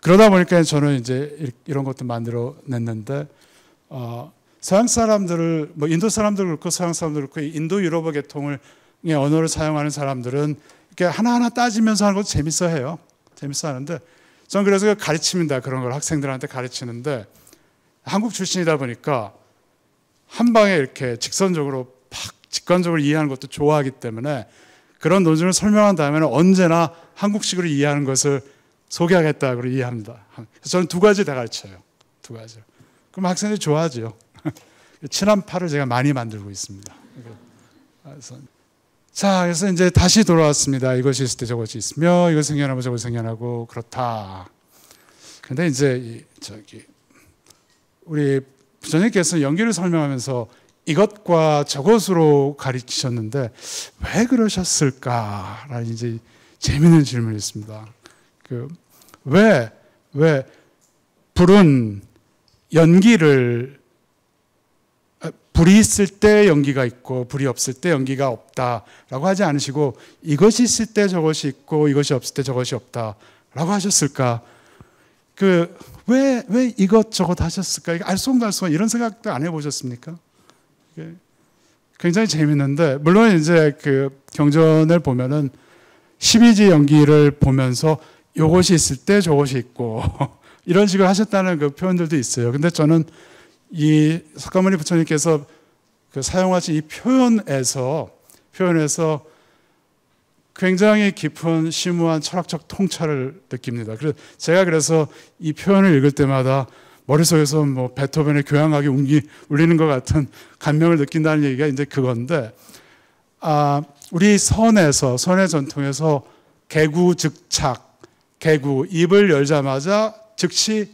그러다 보니까 저는 이제 이런 것도 만들어 냈는데 서양 사람들을 인도 사람들 그렇고 서양 사람들 그렇고 인도 유럽어 계통의 언어를 사용하는 사람들은 이렇게 하나하나 따지면서 하는 것도 재밌어 해요. 재밌어 하는데 저는 그래서 가르칩니다. 그런 걸 학생들한테 가르치는데 한국 출신이다 보니까 한 방에 이렇게 직선적으로 팍 직관적으로 이해하는 것도 좋아하기 때문에 그런 논술을 설명한 다음에는 언제나 한국식으로 이해하는 것을 소개하겠다고 이해합니다. 그래서 저는 두 가지 다 가르쳐요. 두 가지. 그럼 학생들이 좋아하죠. 친한 파를 제가 많이 만들고 있습니다. 그래서 이제 다시 돌아왔습니다. 이것이 있을 때 저것이 있으며 이것 생겨나고 저것 생겨나고 그렇다. 근데 이제 우리 부처님께서 연기를 설명하면서 이것과 저것으로 가르치셨는데 왜 그러셨을까라는 이제 재미있는 질문이 있습니다. 왜 불은 연기를 불이 있을 때 연기가 있고 불이 없을 때 연기가 없다라고 하지 않으시고 이것이 있을 때 저것이 있고 이것이 없을 때 저것이 없다라고 하셨을까? 왜 이것저것 하셨을까? 알쏭달쏭 이런 생각도 안 해보셨습니까? 굉장히 재밌는데 물론 이제 경전을 보면은 12지 연기를 보면서 이것이 있을 때 저것이 있고 이런 식으로 하셨다는 표현들도 있어요. 근데 저는 이 석가모니 부처님께서 사용하신 이 표현에서 굉장히 깊은 심오한 철학적 통찰을 느낍니다. 그래서 이 표현을 읽을 때마다 머릿속에서 베토벤의 교향악이 울리는 것 같은 감명을 느낀다는 얘기가 이제 그건데, 우리 선의 전통에서 개구즉착, 입을 열자마자 즉시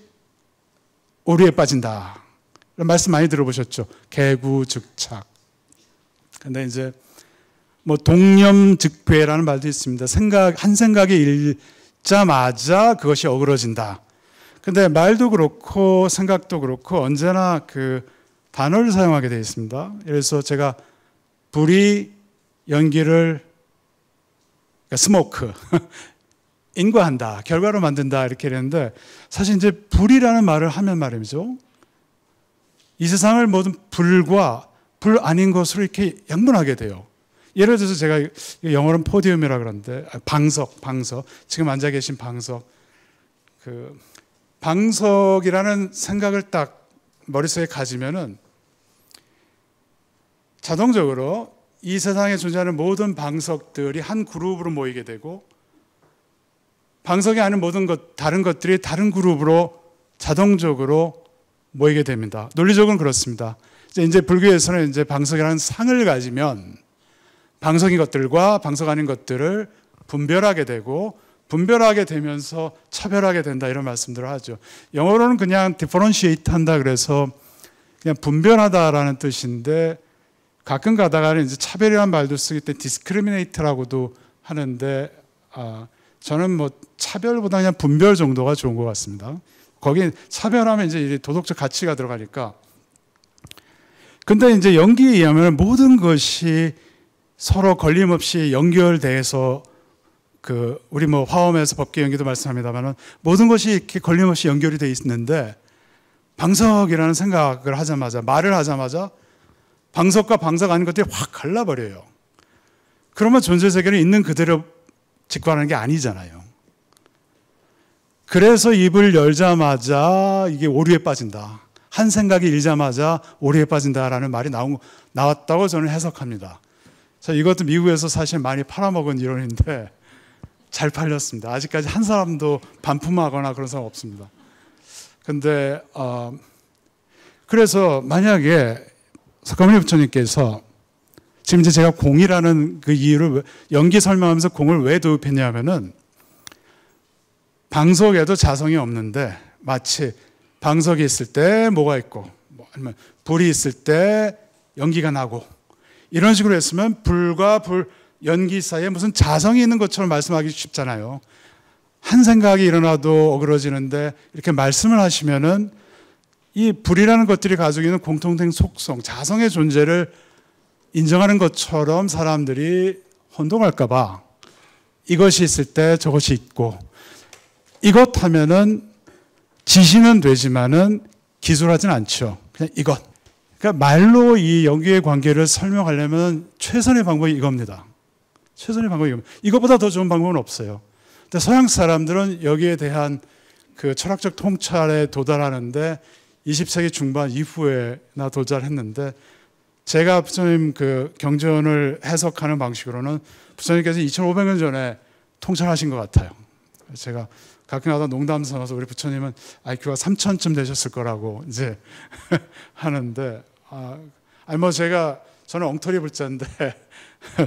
오류에 빠진다. 이런 말씀 많이 들어보셨죠? 개구즉착. 근데 이제 동념즉괴라는 말도 있습니다. 한 생각이 일자마자 그것이 어그러진다. 근데 말도 그렇고 생각도 그렇고 언제나 단어를 사용하게 되어 있습니다. 그래서 제가 불이 연기를 스모크 인과한다, 결과로 만든다 이렇게 했는데 사실 이제 불이라는 말을 하면 말이죠. 이 세상을 모든 불과 불 아닌 것으로 이렇게 양분하게 돼요. 예를 들어서 제가 영어로는 포디움이라 그러는데 방석 지금 앉아 계신 방석이라는 생각을 딱 머릿속에 가지면은 자동적으로 이 세상에 존재하는 모든 방석들이 한 그룹으로 모이게 되고 방석이 아닌 모든 다른 것들이 다른 그룹으로 자동적으로 모이게 됩니다. 논리적으로 그렇습니다. 이제 불교에서는 이제 방석이라는 상을 가지면 방석인 것들과 방석 아닌 것들을 분별하게 되고 분별하게 되면서 차별하게 된다 이런 말씀들을 하죠. 영어로는 그냥 differentiate 한다 그래서 그냥 분별하다라는 뜻인데 가끔 가다가는 이제 차별이라는 말도 쓰기 때문에 discriminate라고도 하는데 저는 차별보다 그냥 분별 정도가 좋은 것 같습니다. 거기 차별하면 이제 도덕적 가치가 들어가니까. 근데 이제 연기에 의하면 모든 것이 서로 걸림없이 연결돼서 우리 화엄에서 법계 연기도 말씀합니다만 모든 것이 이렇게 걸림없이 연결이 돼 있는데 방석이라는 생각을 하자마자 말을 하자마자 방석과 방석 아닌 것들이 확 갈라버려요. 그러면 존재 세계는 있는 그대로 직관하는 게 아니잖아요. 그래서 입을 열자마자 이게 오류에 빠진다. 한 생각이 일자마자 오류에 빠진다라는 말이 나왔다고 저는 해석합니다. 이것도 미국에서 사실 많이 팔아먹은 이론인데 잘 팔렸습니다. 아직까지 한 사람도 반품하거나 그런 사람 없습니다. 근데 그래서 만약에 석가모니 부처님께서 지금 이제 제가 공이라는 이유를 연기 설명하면서 공을 왜 도입했냐면은 방석에도 자성이 없는데 마치 방석이 있을 때 뭐가 있고 아니면 불이 있을 때 연기가 나고 이런 식으로 했으면 불과 연기 사이에 무슨 자성이 있는 것처럼 말씀하기 쉽잖아요. 한 생각이 일어나도 어그러지는데 이렇게 말씀을 하시면은 이 불이라는 것들이 가지고 있는 공통된 속성, 자성의 존재를 인정하는 것처럼 사람들이 혼동할까 봐 이것이 있을 때 저것이 있고 이것 하면은 지시는 되지만은 기술하진 않죠. 그냥 이것. 그러니까 말로 이 연기의 관계를 설명하려면 최선의 방법이 이겁니다. 최선의 방법이 이겁니다. 이것보다 더 좋은 방법은 없어요. 근데 서양 사람들은 여기에 대한 그 철학적 통찰에 도달하는데 20세기 중반 이후에나 도달했는데, 제가 부처님 그 경전을 해석하는 방식으로는 부처님께서 2500년 전에 통찰하신 것 같아요. 제가 가끔가다 농담 삼아서 우리 부처님은 IQ가 3000쯤 되셨을 거라고 이제 하는데, 뭐 저는 엉터리 불자인데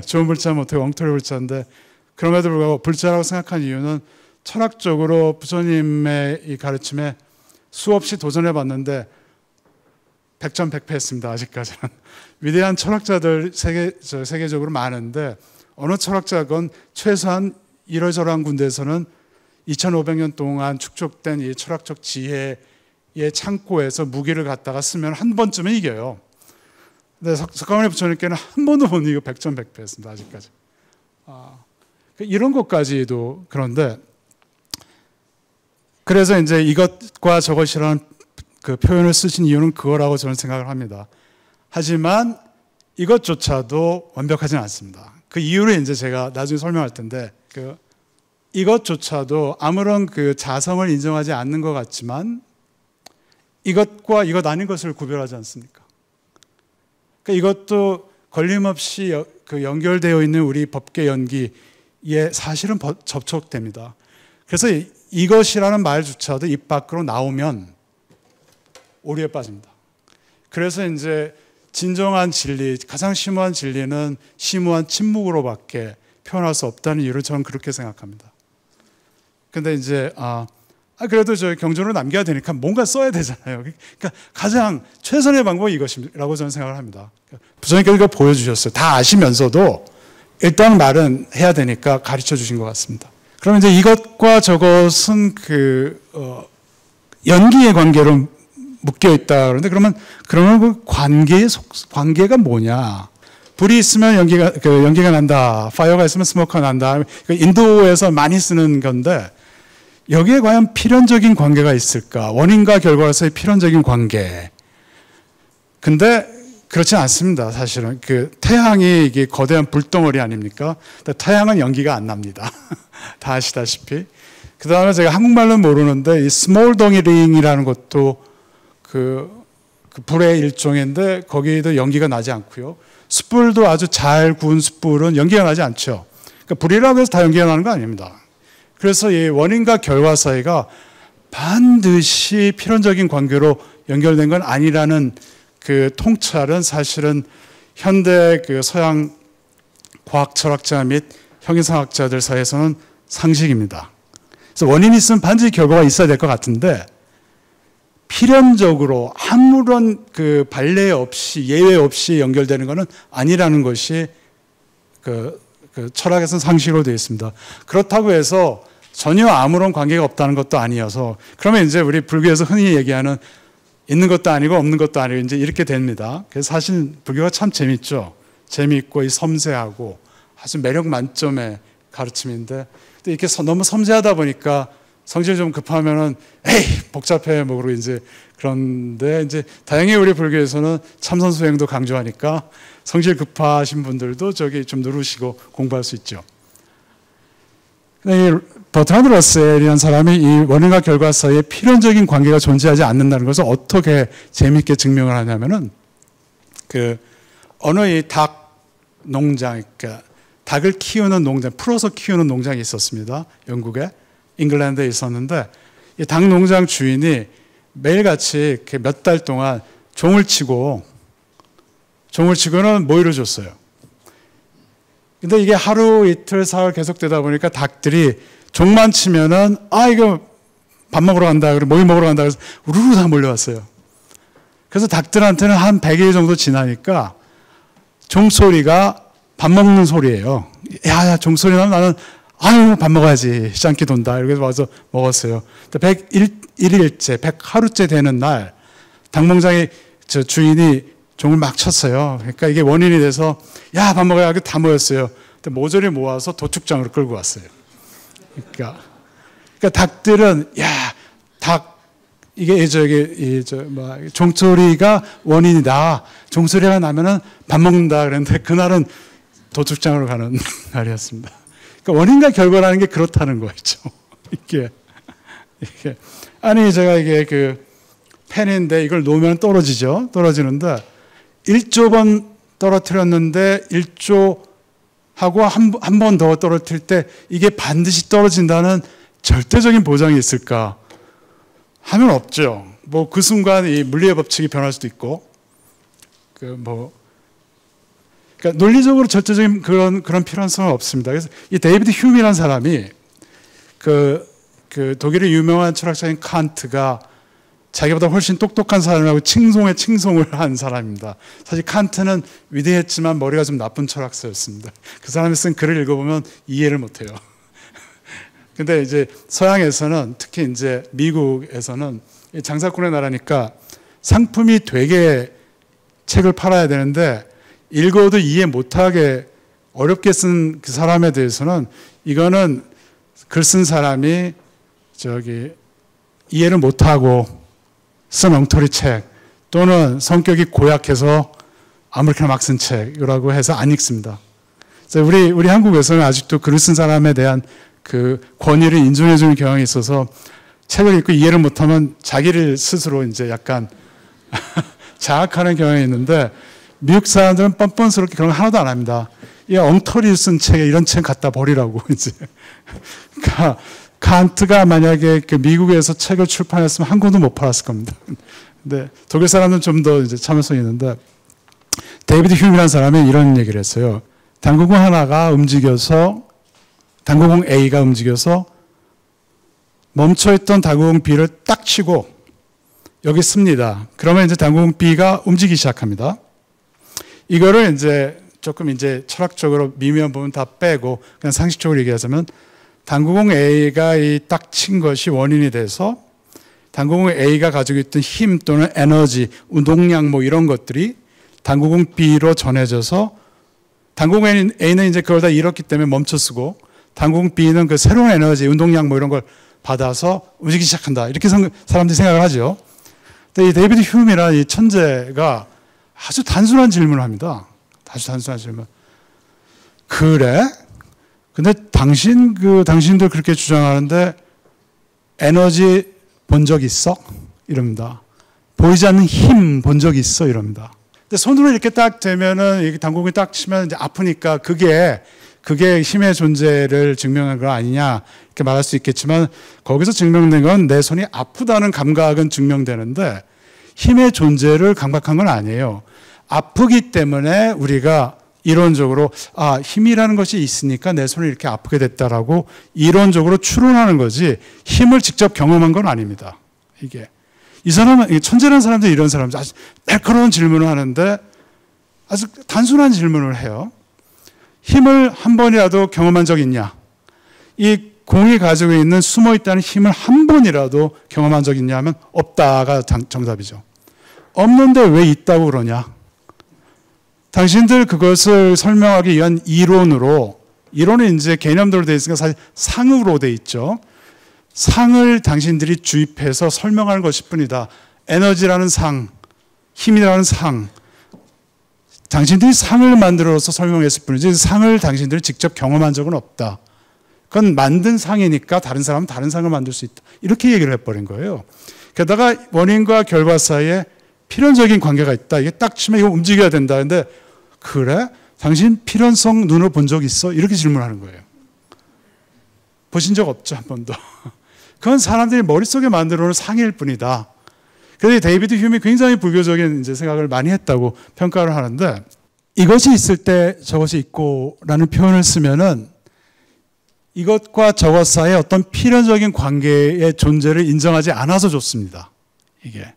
좋은 불자 못하고 엉터리 불자인데, 그럼에도 불구하고 불자라고 생각한 이유는 철학적으로 부처님의 이 가르침에 수없이 도전해 봤는데 100점 100패했습니다. 아직까지는. 위대한 철학자들 세계적으로 많은데, 어느 철학자건 최소한 이러저러한 군데에서는 2500년 동안 축적된 이 철학적 지혜의 창고에서 무기를 갖다가 쓰면 한 번쯤은 이겨요. 근데 석가모니 부처님께는 한 번도 못 이기고 100점 100패했습니다. 아직까지. 이런 것까지도. 그런데 그래서 이제 이것과 저것이라는 그 표현을 쓰신 이유는 그거라고 저는 생각을 합니다. 하지만 이것조차도 완벽하지는 않습니다. 그 이유를 이제 제가 나중에 설명할 텐데, 이것조차도 아무런 그 자성을 인정하지 않는 것 같지만 이것과 이것 아닌 것을 구별하지 않습니까? 그러니까 이것도 걸림없이 그 연결되어 있는 우리 법계 연기에 사실은 접촉됩니다. 그래서 이것이라는 말조차도 입 밖으로 나오면 오류에 빠집니다. 그래서 이제 진정한 진리, 가장 심오한 진리는 심오한 침묵으로밖에 표현할 수 없다는 이유를 저는 그렇게 생각합니다. 근데 이제 그래도 저희 경전으로 남겨야 되니까 뭔가 써야 되잖아요. 그러니까 가장 최선의 방법이 이것이라고 저는 생각을 합니다. 부처님께서 이걸 보여주셨어요. 다 아시면서도 일단 말은 해야 되니까 가르쳐 주신 것 같습니다. 그러면 이제 이것과 저것은 연기의 관계로 묶여 있다. 그런데 그러면 그 관계가 뭐냐? 불이 있으면 연기가 난다. 파이어가 있으면 스모크가 난다. 인도에서 많이 쓰는 건데, 여기에 과연 필연적인 관계가 있을까? 원인과 결과로서의 필연적인 관계. 근데 그렇지 않습니다. 사실은 태양이 이게 거대한 불덩어리 아닙니까? 태양은 연기가 안 납니다. 다 아시다시피. 그 다음에 제가 한국말로는 모르는데 이 스몰덩이링이라는 것도 그 불의 일종인데 거기도 연기가 나지 않고요. 숯불도 아주 잘 구운 숯불은 연기가 나지 않죠. 그러니까 불이라고 해서 다 연기가 나는 거 아닙니다. 그래서 이 원인과 결과 사이가 반드시 필연적인 관계로 연결된 건 아니라는 그 통찰은 사실은 현대 그 서양 과학 철학자 및 형이상학자들 사이에서는 상식입니다. 그래서 원인이 있으면 반드시 결과가 있어야 될 것 같은데, 필연적으로 아무런 그 발례 없이 예외 없이 연결되는 것은 아니라는 것이 그 철학에서는 상식으로 되어 있습니다. 그렇다고 해서 전혀 아무런 관계가 없다는 것도 아니어서, 그러면 이제 우리 불교에서 흔히 얘기하는 있는 것도 아니고 없는 것도 아니고 이제 이렇게 됩니다. 그래서 사실 불교가 참 재밌죠. 재미있고 섬세하고 아주 매력 만점의 가르침인데, 이렇게 너무 섬세하다 보니까 성질 좀 급하면은 에이 복잡해 뭐 그러고 이제, 그런데 이제 다행히 우리 불교에서는 참선 수행도 강조하니까 성질 급하신 분들도 저기 좀 누르시고 공부할 수 있죠. 이 버트란드 러셀이라는 사람이 이 원인과 결과 사이에 필연적인 관계가 존재하지 않는다는 것을 어떻게 재미있게 증명을 하냐면은 어느 이 닭 농장, 그러니까 닭을 키우는 농장, 풀어서 키우는 농장이 있었습니다. 영국에, 잉글랜드에 있었는데, 이 닭 농장 주인이 매일같이 몇 달 동안 종을 치고는 모이를 줬어요. 근데 이게 하루 이틀 사흘 계속되다 보니까 닭들이 종만 치면은 이거 밥 먹으러 간다, 그리고 모이 먹으러 간다, 그래서 우르르 다 몰려왔어요. 그래서 닭들한테는 한 100일 정도 지나니까 종소리가 밥 먹는 소리예요. 야, 종소리 나면 나는 아유 밥 먹어야지, 시장기 돈다, 이렇게 와서 먹었어요. 101일째 100하루째 되는 날 닭농장의 주인이 종을 막 쳤어요. 그러니까 이게 원인이 돼서 야 밥 먹어야 다 모였어요. 근데 모조리 모아서 도축장으로 끌고 왔어요. 그러니까 닭들은 이게 종소리가 원인이다. 종소리가 나면은 밥 먹는다 그랬는데, 그날은 도축장으로 가는 날이었습니다. 그러니까 원인과 결과라는 게 그렇다는 거죠. 이게 아니 제가 이게 그 펜인데 이걸 놓으면 떨어지죠. 떨어지는데 1조 번 떨어뜨렸는데 1조 하고 한 번 더 떨어뜨릴 때 이게 반드시 떨어진다는 절대적인 보장이 있을까 하면 없죠. 뭐 그 순간 이 물리의 법칙이 변할 수도 있고 그러니까 논리적으로 절대적인 그런 필요성은 없습니다. 그래서 이 데이비드 휴미라는 사람이 그 독일의 유명한 철학자인 칸트가 자기보다 훨씬 똑똑한 사람이라고 칭송을 한 사람입니다. 사실 칸트는 위대했지만 머리가 좀 나쁜 철학자였습니다. 그 사람이 쓴 글을 읽어보면 이해를 못해요. 근데 이제 서양에서는 특히 이제 미국에서는 장사꾼의 나라니까 상품이 되게 책을 팔아야 되는데 읽어도 이해 못하게 어렵게 쓴 그 사람에 대해서는 이거는 글 쓴 사람이 이해를 못하고 쓴 엉터리 책 또는 성격이 고약해서 아무렇게나 막 쓴 책이라고 해서 안 읽습니다. 그래서 우리 한국에서는 아직도 글을 쓴 사람에 대한 그 권위를 인정해주는 경향이 있어서 책을 읽고 이해를 못하면 자기를 스스로 이제 약간 자학하는 경향이 있는데 미국 사람들은 뻔뻔스럽게 그런 거 하나도 안 합니다. 이 엉터리 쓴 책에 이런 책 갖다 버리라고 이제. 그러니까 칸트가 만약에 그 미국에서 책을 출판했으면 한 권도 못 팔았을 겁니다. 근데 독일 사람은 좀 더 이제 참을성이 있는데 데이비드 휴미라는 사람이 이런 얘기를 했어요. 당구공 A가 움직여서 멈춰있던 당구공 B를 딱 치고 여기 씁니다. 그러면 이제 당구공 B가 움직이기 시작합니다. 이거를 이제 조금 이제 철학적으로 미묘한 부분 다 빼고 그냥 상식적으로 얘기하자면 당구공 A가 이 딱 친 것이 원인이 돼서 당구공 A가 가지고 있던 힘 또는 에너지, 운동량 뭐 이런 것들이 당구공 B로 전해져서 당구공 A는 이제 그걸 다 잃었기 때문에 멈춰 쓰고 당구공 B는 그 새로운 에너지, 운동량 뭐 이런 걸 받아서 움직이기 시작한다. 이렇게 사람들이 생각을 하죠. 근데 이 데이비드 휴미라는 이 천재가 아주 단순한 질문을 합니다. 아주 단순한 질문. 그래? 근데 당신들 그렇게 주장하는데 에너지 본 적 있어? 이럽니다. 보이지 않는 힘 본 적 있어? 이럽니다. 근데 손으로 이렇게 딱 대면은 당구공이 딱 치면 이제 아프니까 그게 힘의 존재를 증명한 거 아니냐 이렇게 말할 수 있겠지만 거기서 증명된 건 내 손이 아프다는 감각은 증명되는데 힘의 존재를 감각한 건 아니에요. 아프기 때문에 우리가 이론적으로 힘이라는 것이 있으니까 내 손이 이렇게 아프게 됐다라고 이론적으로 추론하는 거지 힘을 직접 경험한 건 아닙니다. 이 사람은 천재라는 사람들이 이런 사람들 아주 날카로운 질문을 하는데 아주 단순한 질문을 해요. 힘을 한 번이라도 경험한 적 있냐? 이 공이 가지고 있는 숨어있다는 힘을 한 번이라도 경험한 적 있냐 하면 없다가 정답이죠. 없는데 왜 있다고 그러냐? 당신들 그것을 설명하기 위한 이론은 이제 개념대로 되어 있으니까 사실 상으로 되어 있죠. 상을 당신들이 주입해서 설명하는 것일 뿐이다. 에너지라는 상, 힘이라는 상. 당신들이 상을 만들어서 설명했을 뿐이지 상을 당신들이 직접 경험한 적은 없다. 그건 만든 상이니까 다른 사람은 다른 상을 만들 수 있다. 이렇게 얘기를 해버린 거예요. 게다가 원인과 결과 사이에 필연적인 관계가 있다. 이게 딱 치면 이거 움직여야 된다. 근데 그래? 당신 필연성 눈으로 본 적 있어? 이렇게 질문하는 거예요. 보신 적 없죠, 한 번도. 그건 사람들이 머릿속에 만들어 놓은 상일 뿐이다. 그래서 데이비드 휴미 굉장히 불교적인 이제 생각을 많이 했다고 평가를 하는데 이것이 있을 때 저것이 있고라는 표현을 쓰면은 이것과 저것 사이에 어떤 필연적인 관계의 존재를 인정하지 않아서 좋습니다. 이게.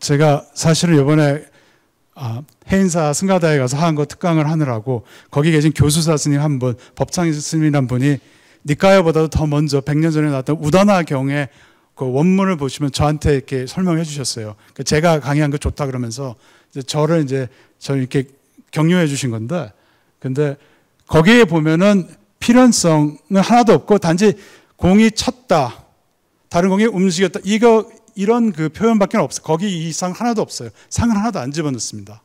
제가 사실은 이번에 해인사 승가다에 가서 한거 특강을 하느라고 거기 계신 교수사 스님 한 분, 법창 스님이란 분이 니까야보다도 더 먼저 100년 전에 나왔던 우다나 경의 그 원문을 보시면 저한테 이렇게 설명해 주셨어요. 제가 강의한 거 좋다 그러면서 저를 이렇게 격려해 주신 건데, 근데 거기에 보면은 필연성은 하나도 없고 단지 공이 쳤다, 다른 공이 움직였다, 이런 그 표현밖에 없어요. 거기 이상 하나도 없어요. 상을 하나도 안 집어넣습니다.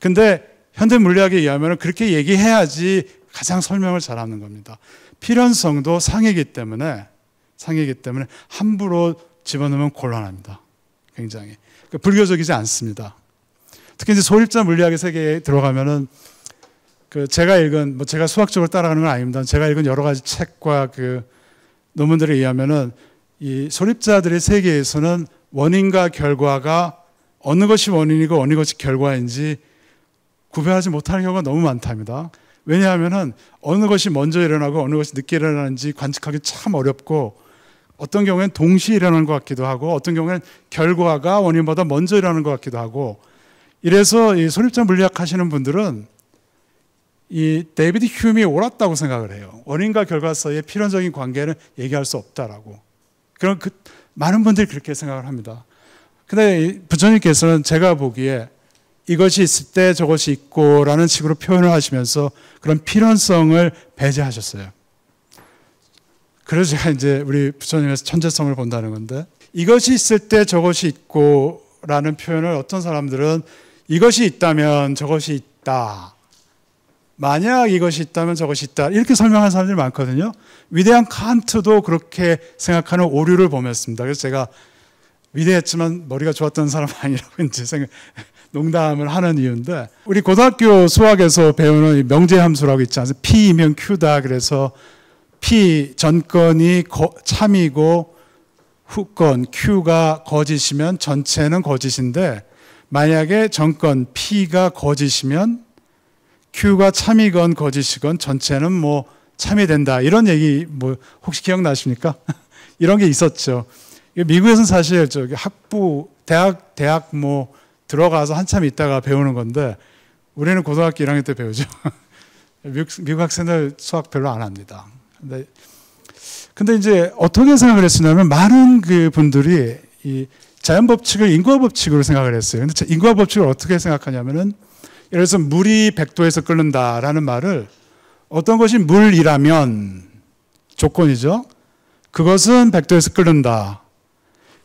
근데 현대 물리학에 의하면 그렇게 얘기해야지 가장 설명을 잘하는 겁니다. 필연성도 상이기 때문에 함부로 집어넣으면 곤란합니다. 굉장히. 그러니까 불교적이지 않습니다. 특히 이제 소립자 물리학의 세계에 들어가면은 제가 읽은, 제가 수학적으로 따라가는 건 아닙니다. 제가 읽은 여러 가지 책과 논문들에 의하면은 이 소립자들의 세계에서는 원인과 결과가 어느 것이 원인이고 어느 것이 결과인지 구별하지 못하는 경우가 너무 많답니다. 왜냐하면은 어느 것이 먼저 일어나고 어느 것이 늦게 일어나는지 관측하기 참 어렵고 어떤 경우에는 동시에 일어나는 것 같기도 하고 어떤 경우에는 결과가 원인보다 먼저 일어나는 것 같기도 하고 이래서 이 소립자 물리학 하시는 분들은 이 데이비드 휴메이 옳았다고 생각을 해요. 원인과 결과 사이의 필연적인 관계는 얘기할 수 없다라고. 그런 많은 분들이 그렇게 생각을 합니다. 근데 부처님께서는 제가 보기에 이것이 있을 때 저것이 있고라는 식으로 표현을 하시면서 그런 필연성을 배제하셨어요. 그래서 제가 이제 우리 부처님에서 천재성을 본다는 건데 이것이 있을 때 저것이 있고라는 표현을 어떤 사람들은 이것이 있다면 저것이 있다. 만약 이것이 있다면 저것이 있다. 이렇게 설명하는 사람들이 많거든요. 위대한 칸트도 그렇게 생각하는 오류를 범했습니다. 그래서 제가 위대했지만 머리가 좋았던 사람 아니라고 이제 농담을 하는 이유인데 우리 고등학교 수학에서 배우는 명제함수라고 있지 않습니까? P이면 Q다. 그래서 P 전건이 참이고 후건 Q가 거짓이면 전체는 거짓인데 만약에 전건 P가 거짓이면 Q가 참이건 거짓이건 전체는 참이 된다. 이런 얘기 혹시 기억나십니까? 이런 게 있었죠. 미국에서는 사실 학부 대학 들어가서 한참 있다가 배우는 건데 우리는 고등학교 1학년 때 배우죠. 미국 학생들 수학 별로 안 합니다. 근데 이제 어떻게 생각을 했으냐면 많은 분들이 이 자연 법칙을 인과 법칙으로 생각을 했어요. 근데 인과 법칙을 어떻게 생각하냐면은 예를 들어서 물이 100도에서 끓는다라는 말을 어떤 것이 물이라면 조건이죠. 그것은 100도에서 끓는다.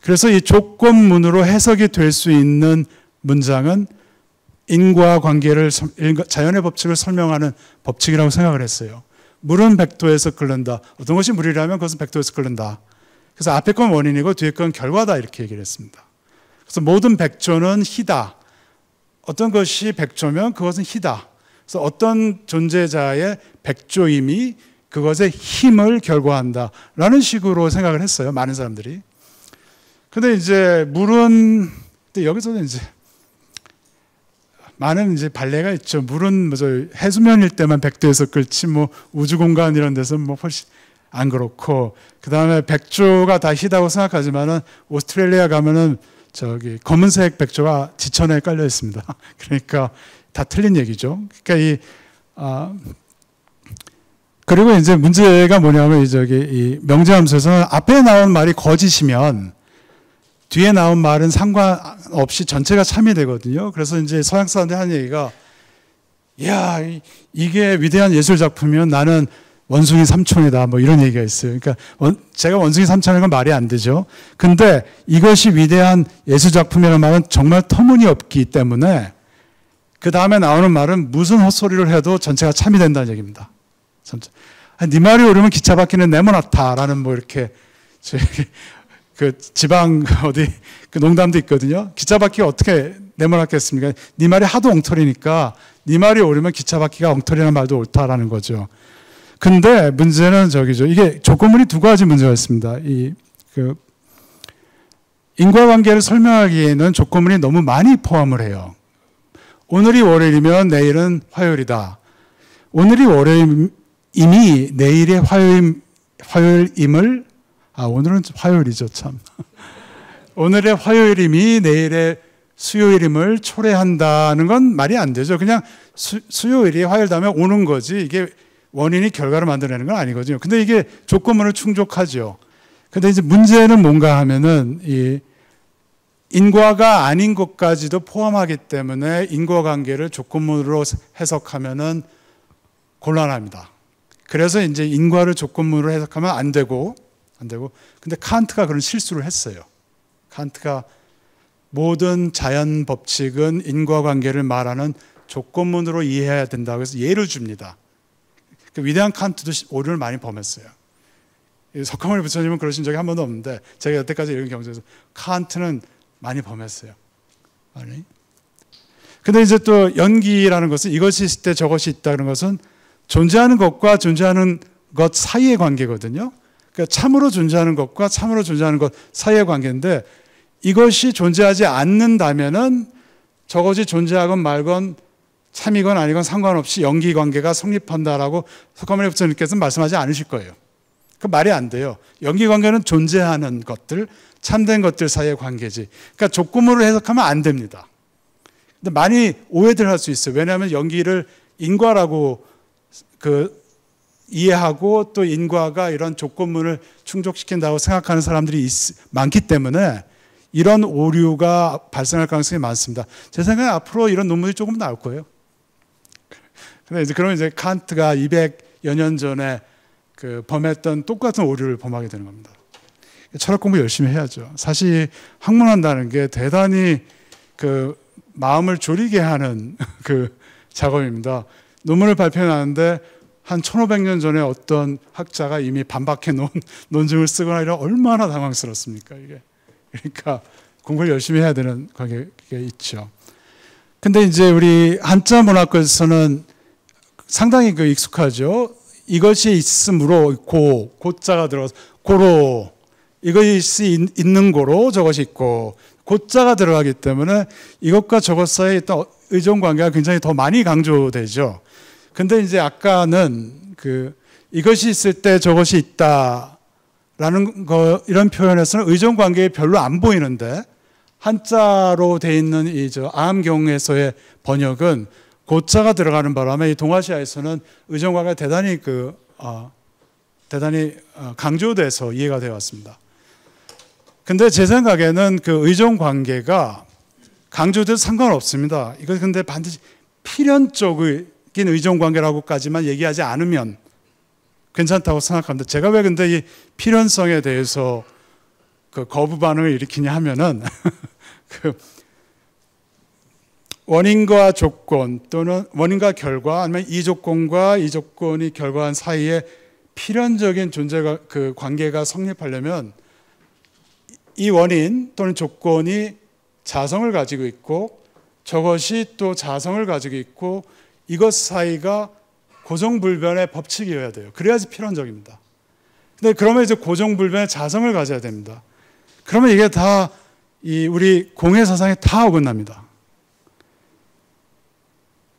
그래서 이 조건문으로 해석이 될 수 있는 문장은 인과관계를 자연의 법칙을 설명하는 법칙이라고 생각을 했어요. 물은 100도에서 끓는다. 어떤 것이 물이라면 그것은 100도에서 끓는다. 그래서 앞에 건 원인이고 뒤에 건 결과다 이렇게 얘기를 했습니다. 그래서 모든 백조는 희다. 어떤 것이 백조면 그것은 희다. 그래서 어떤 존재자의 백조임이 그것의 힘을 결과한다. 라는 식으로 생각을 했어요. 많은 사람들이. 근데 이제 물은 여기서는 이제 많은 이제 반례가 있죠. 물은 해수면일 때만 100도에서 끓지 우주 공간 이런 데서는 훨씬 안 그렇고 그다음에 백조가 다 희다고 생각하지만은 오스트레일리아 가면은 검은색 백조가 지천에 깔려 있습니다. 그러니까 다 틀린 얘기죠. 그러니까 그리고 이제 문제가 뭐냐면 이 명제함수에서는 앞에 나온 말이 거짓이면 뒤에 나온 말은 상관없이 전체가 참이 되거든요. 그래서 이제 서양 사람들이 하는 얘기가 야, 이게 위대한 예술 작품이면 나는 원숭이 삼촌이다. 이런 얘기가 있어요. 그러니까 제가 원숭이 삼촌인 건 말이 안 되죠. 근데 이것이 위대한 예술 작품이라는 말은 정말 터무니없기 때문에 그 다음에 나오는 말은 무슨 헛소리를 해도 전체가 참이 된다는 얘기입니다. 네 말이 옳으면 기차 바퀴는 네모나다라는 이렇게 지방 어디 농담도 있거든요. 기차 바퀴가 어떻게 네모났겠습니까? 네 말이 하도 엉터리니까 네 말이 옳으면 기차 바퀴가 엉터리라는 말도 옳다라는 거죠. 근데 문제는 이게 조건문이 두 가지 문제가 있습니다. 인과관계를 설명하기에는 조건문이 너무 많이 포함을 해요. 오늘이 월요일이면 내일은 화요일이다. 오늘이 월요일임이 내일의 화요일임을 오늘은 화요일이죠, 참. 오늘의 화요일임이 내일의 수요일임을 초래한다는 건 말이 안 되죠. 그냥 수요일이 화요일 다음에 오는 거지. 이게 원인이 결과를 만들어내는 건 아니거든요. 근데 이게 조건문을 충족하죠. 근데 이제 문제는 뭔가 하면은 이 인과가 아닌 것까지도 포함하기 때문에 인과관계를 조건문으로 해석하면은 곤란합니다. 그래서 이제 인과를 조건문으로 해석하면 안 되고 근데 칸트가 그런 실수를 했어요. 칸트가 모든 자연 법칙은 인과관계를 말하는 조건문으로 이해해야 된다고 해서 예를 줍니다. 그 위대한 칸트도 오류를 많이 범했어요. 석가모니 부처님은 그러신 적이 한 번도 없는데 제가 여태까지 읽은 경전에서 칸트는 많이 범했어요. 아니. 근데 이제 또 연기라는 것은 이것이 있을 때 저것이 있다는 것은 존재하는 것과 존재하는 것 사이의 관계거든요. 그러니까 참으로 존재하는 것과 참으로 존재하는 것 사이의 관계인데 이것이 존재하지 않는다면은 저것이 존재하건 말건 참이건 아니건 상관없이 연기 관계가 성립한다라고 석가모니 부처님께서는 말씀하지 않으실 거예요. 그 말이 안 돼요. 연기 관계는 존재하는 것들, 참된 것들 사이의 관계지. 그러니까 조건으로 해석하면 안 됩니다. 근데 많이 오해들 할 수 있어요. 왜냐하면 연기를 인과라고 이해하고 또 인과가 이런 조건문을 충족시킨다고 생각하는 사람들이 많기 때문에 이런 오류가 발생할 가능성이 많습니다. 제 생각에 앞으로 이런 논문이 조금 나올 거예요. 근데 이제 그러면 이제 칸트가 200여 년 전에 범했던 똑같은 오류를 범하게 되는 겁니다. 철학 공부 열심히 해야죠. 사실 학문한다는 게 대단히 마음을 졸이게 하는 작업입니다. 논문을 발표하는데 한 1500년 전에 어떤 학자가 이미 반박해 놓은 논증을 쓰거나 이런 얼마나 당황스럽습니까, 이게. 그러니까 공부를 열심히 해야 되는 관계가 있죠. 근데 이제 우리 한자 문학에서는 상당히 익숙하죠. 이것이 있으므로 고자가 들어가서 고로, 이것이 있는 고로 저것이 있고 고자가 들어가기 때문에 이것과 저것 사이에 있던 의존 관계가 굉장히 더 많이 강조되죠. 근데 이제 아까는 이것이 있을 때 저것이 있다라는 거 이런 표현에서는 의존 관계에 별로 안 보이는데 한자로 돼 있는 아함경에서의 번역은 고자가 들어가는 바람에 이 동아시아에서는 의존 관계가 대단히 강조돼서 이해가 되어 왔습니다. 근데 제 생각에는 그 의존 관계가 강조돼도 상관없습니다. 이거 근데 반드시 필연적인 의존 관계라고까지만 얘기하지 않으면 괜찮다고 생각합니다. 제가 왜 근데 이 필연성에 대해서 거부 반응을 일으키냐 하면은 원인과 조건 또는 원인과 결과 아니면 이 조건과 이 조건이 결과한 사이에 필연적인 존재가 관계가 성립하려면 이 원인 또는 조건이 자성을 가지고 있고 저것이 또 자성을 가지고 있고 이것 사이가 고정불변의 법칙이어야 돼요. 그래야지 필연적입니다. 근데 그러면 이제 고정불변의 자성을 가져야 됩니다. 그러면 이게 다 우리 공예사상에 다 어긋납니다.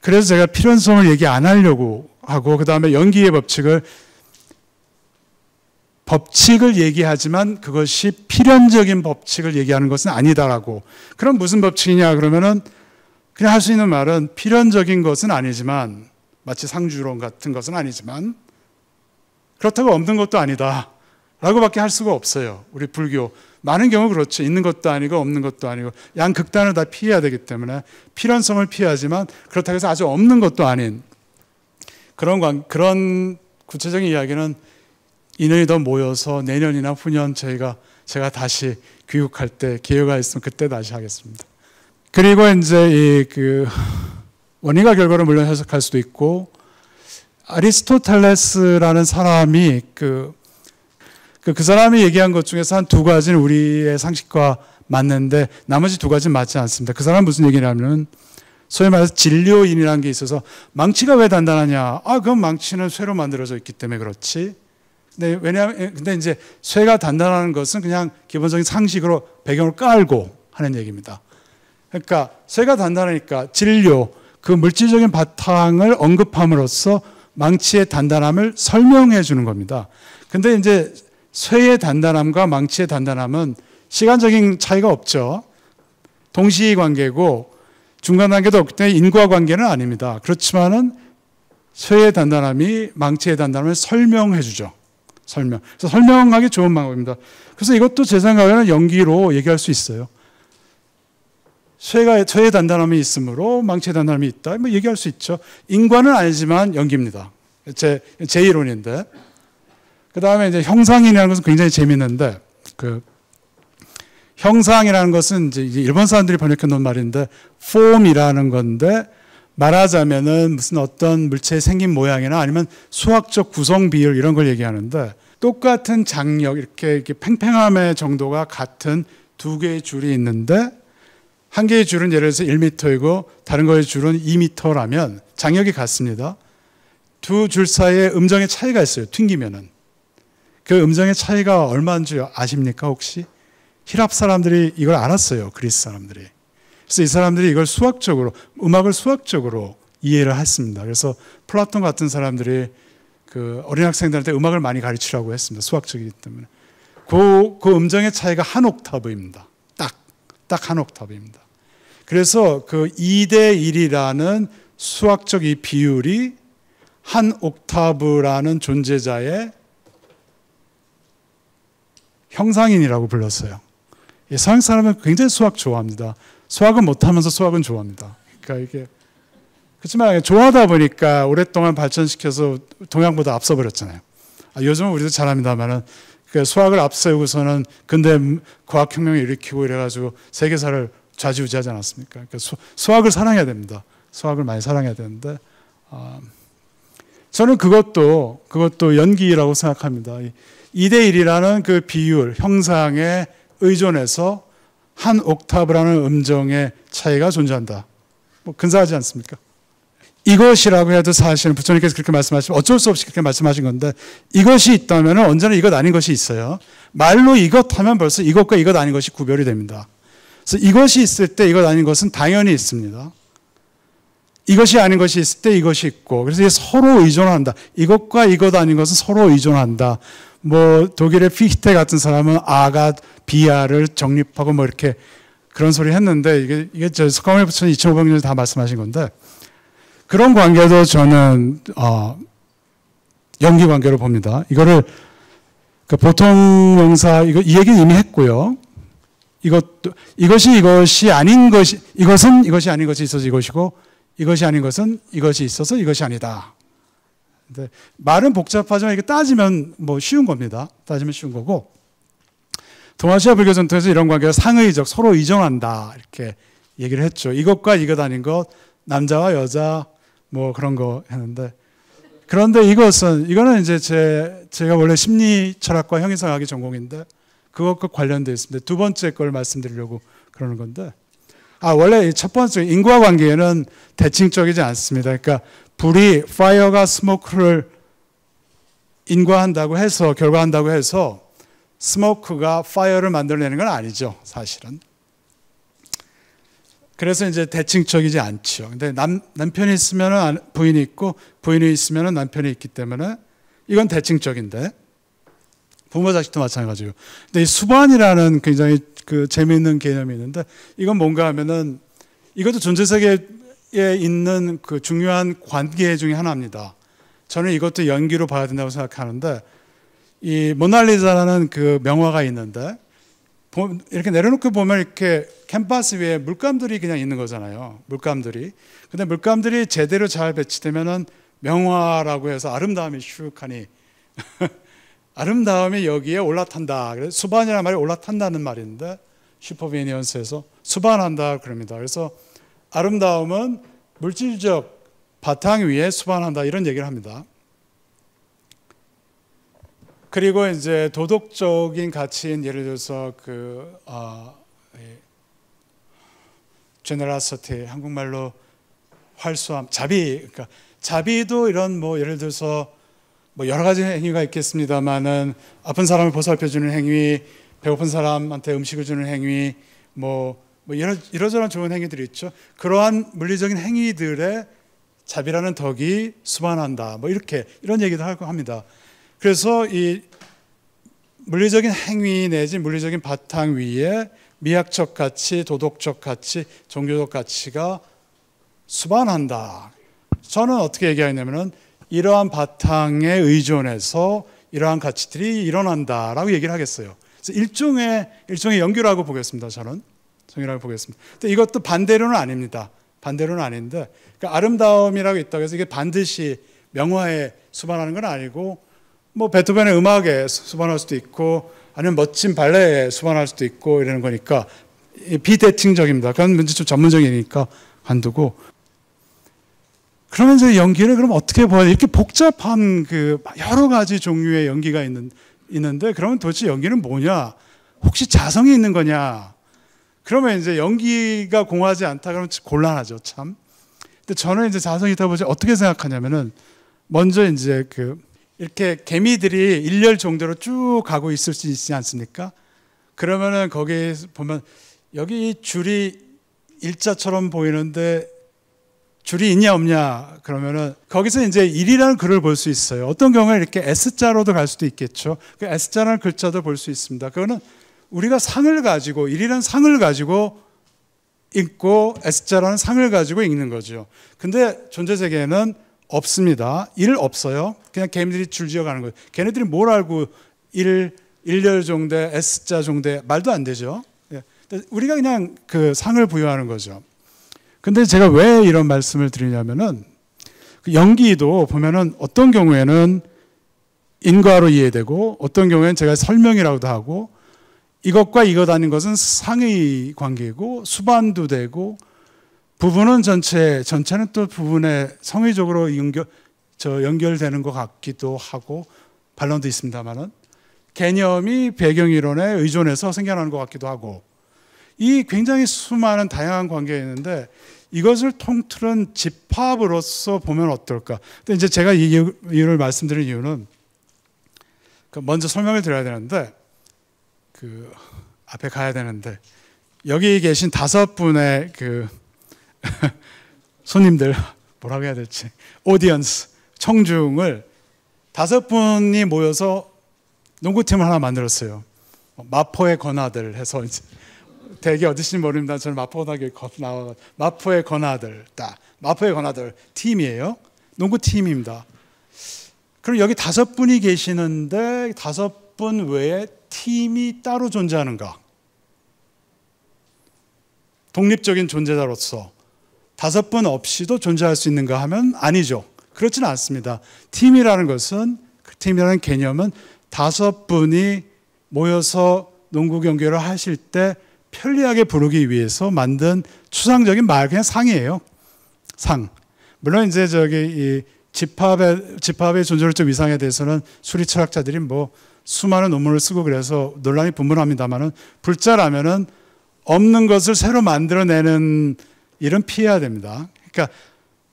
그래서 제가 필연성을 얘기 안 하려고 하고 그 다음에 연기의 법칙을 얘기하지만 그것이 필연적인 법칙을 얘기하는 것은 아니다라고. 그럼 무슨 법칙이냐 그러면은 그냥 할 수 있는 말은 필연적인 것은 아니지만 마치 상주론 같은 것은 아니지만 그렇다고 없는 것도 아니다 라고밖에 할 수가 없어요. 우리 불교 많은 경우 그렇죠. 있는 것도 아니고 없는 것도 아니고 양극단을 다 피해야 되기 때문에 필연성을 피하지만 그렇다고 해서 아주 없는 것도 아닌 그런 구체적인 이야기는 인연이 더 모여서 내년이나 후년 제가 다시 귀국할 때 기회가 있으면 그때 다시 하겠습니다. 그리고 이제 원인과 결과를 물론 해석할 수도 있고 아리스토텔레스라는 사람이 그 사람이 얘기한 것 중에서 한 두 가지는 우리의 상식과 맞는데 나머지 두 가지는 맞지 않습니다. 그 사람은 무슨 얘기냐면 소위 말해서 진료인이라는 게 있어서 망치가 왜 단단하냐? 그건 망치는 쇠로 만들어져 있기 때문에 그렇지. 근데 이제 쇠가 단단한 것은 그냥 기본적인 상식으로 배경을 깔고 하는 얘기입니다. 그러니까 쇠가 단단하니까 진료, 그 물질적인 바탕을 언급함으로써 망치의 단단함을 설명해 주는 겁니다. 근데 이제 쇠의 단단함과 망치의 단단함은 시간적인 차이가 없죠. 동시관계고 중간 단계도 없기 때문에 인과관계는 아닙니다. 그렇지만은 쇠의 단단함이 망치의 단단함을 설명해 주죠. 그래서 설명하기 좋은 방법입니다. 그래서 이것도 제 생각에는 연기로 얘기할 수 있어요. 쇠의 단단함이 있으므로 망치의 단단함이 있다. 뭐 얘기할 수 있죠. 인과는 아니지만 연기입니다. 제 이론인데. 그 다음에 이제 형상이라는 것은 굉장히 재밌는데, 형상이라는 것은 이제 일본 사람들이 번역해 놓은 말인데, form이라는 건데, 말하자면은 무슨 어떤 물체의 생긴 모양이나 아니면 수학적 구성 비율 이런 걸 얘기하는데, 똑같은 장력, 이렇게 팽팽함의 정도가 같은 두 개의 줄이 있는데, 한 개의 줄은 예를 들어서 1m이고 다른 거의 줄은 2m라면 장력이 같습니다. 두 줄 사이에 음정의 차이가 있어요. 튕기면은. 그 음정의 차이가 얼마인지 아십니까 혹시? 히랍 사람들이 이걸 알았어요. 그리스 사람들이. 그래서 이 사람들이 이걸 수학적으로, 음악을 수학적으로 이해를 했습니다. 그래서 플라톤 같은 사람들이 그 어린 학생들한테 음악을 많이 가르치라고 했습니다. 수학적이기 때문에. 그 음정의 차이가 한 옥타브입니다. 딱 한 옥타브입니다. 그래서 그 2대 1이라는 수학적 이 비율이 한 옥타브라는 존재자의 형상인이라고 불렀어요. 서양 사람은 굉장히 수학 좋아합니다. 수학은 못하면서 수학은 좋아합니다. 그러니까 이게 그렇지만 좋아하다 보니까 오랫동안 발전시켜서 동양보다 앞서 버렸잖아요. 요즘은 우리도 잘합니다만은 수학을 앞세우고서는 근대 과학혁명을 일으키고 이래가지고 세계사를 좌지우지하지 않았습니까? 그러니까 수학을 사랑해야 됩니다. 수학을 많이 사랑해야 되는데 저는 그것도 연기라고 생각합니다. 2대 1이라는 그 비율, 형상에 의존해서 한 옥타브라는 음정의 차이가 존재한다. 뭐 근사하지 않습니까? 이것이라고 해도 사실은 부처님께서 그렇게 말씀하시면 어쩔 수 없이 그렇게 말씀하신 건데, 이것이 있다면 언제나 이것 아닌 것이 있어요. 말로 이것 하면 벌써 이것과 이것 아닌 것이 구별이 됩니다. 그래서 이것이 있을 때 이것 아닌 것은 당연히 있습니다. 이것이 아닌 것이 있을 때 이것이 있고, 그래서 이게 서로 의존한다. 이것과 이것 아닌 것은 서로 의존한다. 뭐 독일의 피히테 같은 사람은 아가 비아를 정립하고 뭐 이렇게 그런 소리 했는데, 이게 저 석가모니 부처님 2500년에 다 말씀하신 건데, 그런 관계도 저는 연기 관계로 봅니다. 이거를 보통 명사 이 얘기는 이미 했고요. 이것이 아닌 것이, 이것은 이것이 아닌 것이 있어서 이것이고, 이것이 아닌 것은 이것이 있어서 이것이 아니다. 근데 말은 복잡하지만 이게 따지면 뭐 쉬운 겁니다. 따지면 쉬운 거고, 동아시아 불교 전통에서 이런 관계가 상의적, 서로 의존한다 이렇게 얘기를 했죠. 이것과 이것 아닌 것, 남자와 여자 뭐 그런 거 했는데, 그런데 이거는 이제 제가 원래 심리 철학과 형이상학이 전공인데 그것과 관련되어 있습니다. 두 번째 걸 말씀드리려고 그러는 건데, 원래 첫 번째 인과 관계에는 대칭적이지 않습니다. 그러니까 불이 파이어가 스모크를 인과한다고 해서, 결과한다고 해서 스모크가 파이어를 만들어내는 건 아니죠, 사실은. 그래서 이제 대칭적이지 않죠. 근데 남편이 있으면 부인이 있고, 부인이 있으면 남편이 있기 때문에 이건 대칭적인데, 부모 자식도 마찬가지고. 근데 이 수반이라는 굉장히 그 재미있는 개념이 있는데, 이건 뭔가 하면은 이것도 존재 세계에 있는 그 중요한 관계 중에 하나입니다. 저는 이것도 연기로 봐야 된다고 생각하는데, 이 모나리자라는 그 명화가 있는데, 이렇게 내려놓고 보면 이렇게 캔버스 위에 물감들이 그냥 있는 거잖아요. 물감들이. 근데 물감들이 제대로 잘 배치되면은 명화라고 해서 아름다움이 슉하니 아름다움이 여기에 올라탄다. 그래서 수반이라는 말이 올라탄다는 말인데, 슈퍼비니언스에서 수반한다 그럽니다. 그래서 아름다움은 물질적 바탕 위에 수반한다 이런 얘기를 합니다. 그리고 이제 도덕적인 가치인, 예를 들어서 제너러시티, 한국말로 활수함, 자비. 그러니까 자비도 이런 뭐 예를 들어서 뭐 여러 가지 행위가 있겠습니다만은, 아픈 사람을 보살펴주는 행위, 배고픈 사람한테 음식을 주는 행위, 뭐 이러저런 좋은 행위들이 있죠. 그러한 물리적인 행위들의 자비라는 덕이 수반한다. 뭐 이런 얘기도 하고 합니다. 그래서 이 물리적인 행위 내지 물리적인 바탕 위에 미학적 가치, 도덕적 가치, 종교적 가치가 수반한다. 저는 어떻게 얘기하냐면은 이러한 바탕에 의존해서 이러한 가치들이 일어난다라고 얘기를 하겠어요. 그래서 일종의 연규라고 보겠습니다. 저는 정의라고 보겠습니다. 근데 이것도 반대로는 아닙니다. 반대로는 아닌데, 그러니까 아름다움이라고 있다고 해서 이게 반드시 명화에 수반하는 건 아니고, 뭐 베토벤의 음악에 수반할 수도 있고, 아니면 멋진 발레에 수반할 수도 있고 이러는 거니까 비대칭적입니다. 그건 문제 좀 전문적이니까 관두고, 그러면 이제 연기를 그럼 어떻게 보아야 돼? 이렇게 복잡한 그 여러 가지 종류의 연기가 있는데 그러면 도대체 연기는 뭐냐? 혹시 자성이 있는 거냐? 그러면 이제 연기가 공허하지 않다 그러면 곤란하죠, 참. 근데 저는 이제 자성이 있다 보지 어떻게 생각하냐면은 먼저 이제 이렇게 개미들이 일렬 정도로 쭉 가고 있을 수 있지 않습니까? 그러면은 거기 보면 여기 줄이 일자처럼 보이는데 줄이 있냐 없냐 그러면은 거기서 이제 1이라는 글을 볼 수 있어요. 어떤 경우에 이렇게 S자로도 갈 수도 있겠죠. 그 S자라는 글자도 볼 수 있습니다. 그거는 우리가 상을 가지고 1이라는 상을 가지고 읽고 S자라는 상을 가지고 읽는 거죠. 근데 존재 세계에는 없습니다. 1 없어요. 그냥 개미들이 줄지어 가는 거예요. 걔네들이 뭘 알고 일렬 종대, S자 종대 말도 안 되죠. 우리가 그냥 그 상을 부여하는 거죠. 근데 제가 왜 이런 말씀을 드리냐면은 연기도 보면은 어떤 경우에는 인과로 이해되고 어떤 경우에는 제가 설명이라고도 하고 이것과 이것 아닌 것은 상의 관계고 수반도 되고 부분은 전체는 또 부분에 성의적으로 연결되는 것 같기도 하고 반론도 있습니다만은 개념이 배경이론에 의존해서 생겨나는 것 같기도 하고 이 굉장히 수많은 다양한 관계가 있는데 이것을 통틀은 집합으로서 보면 어떨까? 근데 이제 제가 이 이유를 말씀드린 이유는 먼저 설명을 드려야 되는데 앞에 가야 되는데 여기 계신 5분의 손님들 뭐라고 해야 될지 오디언스 청중을 5분이 모여서 농구팀을 하나 만들었어요. 마포의 권아들 해서 이제 대개 어디신지 모릅니다. 저는 마포고등학교에 나와서 마포의 권아들 마포의 권아들 팀이에요. 농구팀입니다. 그럼 여기 5분이 계시는데 5분 외에 팀이 따로 존재하는가? 독립적인 존재자로서 5분 없이도 존재할 수 있는가 하면 아니죠. 그렇지는 않습니다. 팀이라는 것은 팀이라는 개념은 5분이 모여서 농구 경기를 하실 때 편리하게 부르기 위해서 만든 추상적인 말 그냥 상이에요. 상. 물론 이제 이 집합의 존재론적 위상에 대해서는 수리 철학자들이 뭐 수많은 논문을 쓰고 그래서 논란이 분분합니다만은 불자라면은 없는 것을 새로 만들어내는 일은 피해야 됩니다. 그러니까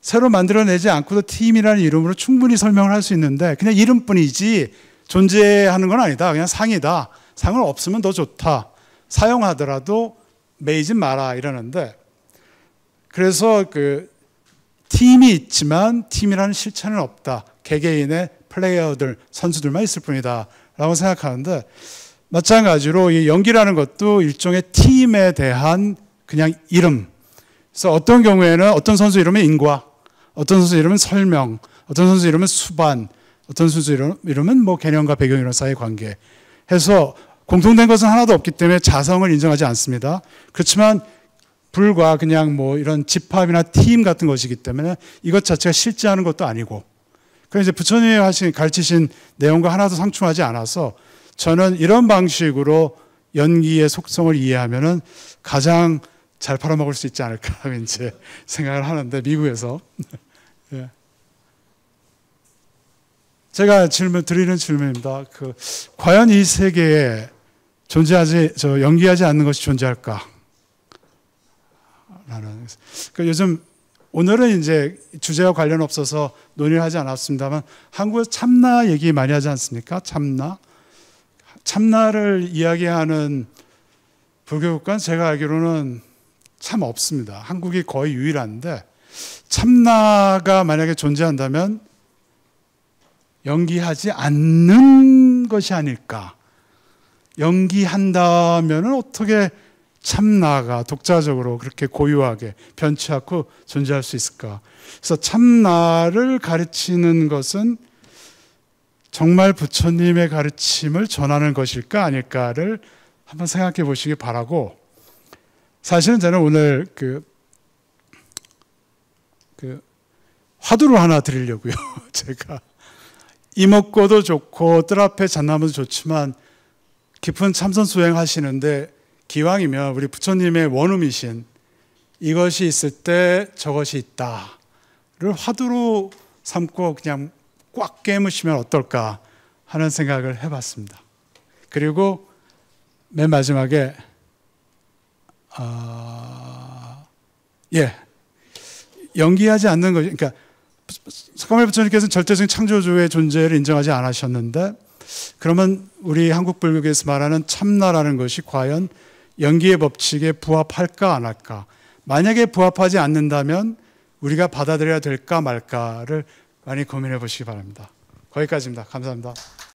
새로 만들어내지 않고도 팀이라는 이름으로 충분히 설명을 할 수 있는데 그냥 이름뿐이지 존재하는 건 아니다. 그냥 상이다. 상은 없으면 더 좋다. 사용하더라도 매이지 마라 이러는데 그래서 팀이 있지만 팀이라는 실체는 없다. 개개인의 플레이어들, 선수들만 있을 뿐이다 라고 생각하는데 마찬가지로 이 연기라는 것도 일종의 팀에 대한 그냥 이름. 그래서 어떤 경우에는 어떤 선수 이름은 인과, 어떤 선수 이름은 설명, 어떤 선수 이름은 수반, 어떤 선수 이름은 뭐 개념과 배경이론 사이의 관계 해서 공통된 것은 하나도 없기 때문에 자성을 인정하지 않습니다. 그렇지만 불과 그냥 뭐 이런 집합이나 팀 같은 것이기 때문에 이것 자체가 실제하는 것도 아니고 그래서 이제 부처님이 가르치신 내용과 하나도 상충하지 않아서 저는 이런 방식으로 연기의 속성을 이해하면은 가장 잘 팔아먹을 수 있지 않을까 이제 생각을 하는데 미국에서 예. 제가 드리는 질문입니다. 과연 이 세계에 연기하지 않는 것이 존재할까? 라는. 요즘 오늘은 이제 주제와 관련 없어서 논의를 하지 않았습니다만 한국에서 참나 얘기 많이 하지 않습니까? 참나를 이야기하는 불교국가는 제가 알기로는 참 없습니다. 한국이 거의 유일한데 참나가 만약에 존재한다면 연기하지 않는 것이 아닐까. 연기한다면 어떻게 참나가 독자적으로 그렇게 고유하게 변치 않고 존재할 수 있을까. 그래서 참나를 가르치는 것은 정말 부처님의 가르침을 전하는 것일까 아닐까를 한번 생각해 보시기 바라고 사실은 저는 오늘 화두를 하나 드리려고요. 제가 이목고도 좋고 뜰 앞에 잣나무도 좋지만 깊은 참선 수행하시는데 기왕이면 우리 부처님의 원음이신 이것이 있을 때 저것이 있다 화두로 삼고 그냥 꽉 깨무시면 어떨까 하는 생각을 해봤습니다. 그리고 맨 마지막에 연기하지 않는 것, 그러니까 석가모니 부처님께서는 절대적인 창조주의 존재를 인정하지 않으셨는데, 그러면 우리 한국 불교에서 말하는 참나라는 것이 과연 연기의 법칙에 부합할까 안 할까? 만약에 부합하지 않는다면 우리가 받아들여야 될까 말까를 많이 고민해 보시기 바랍니다. 거기까지입니다. 감사합니다.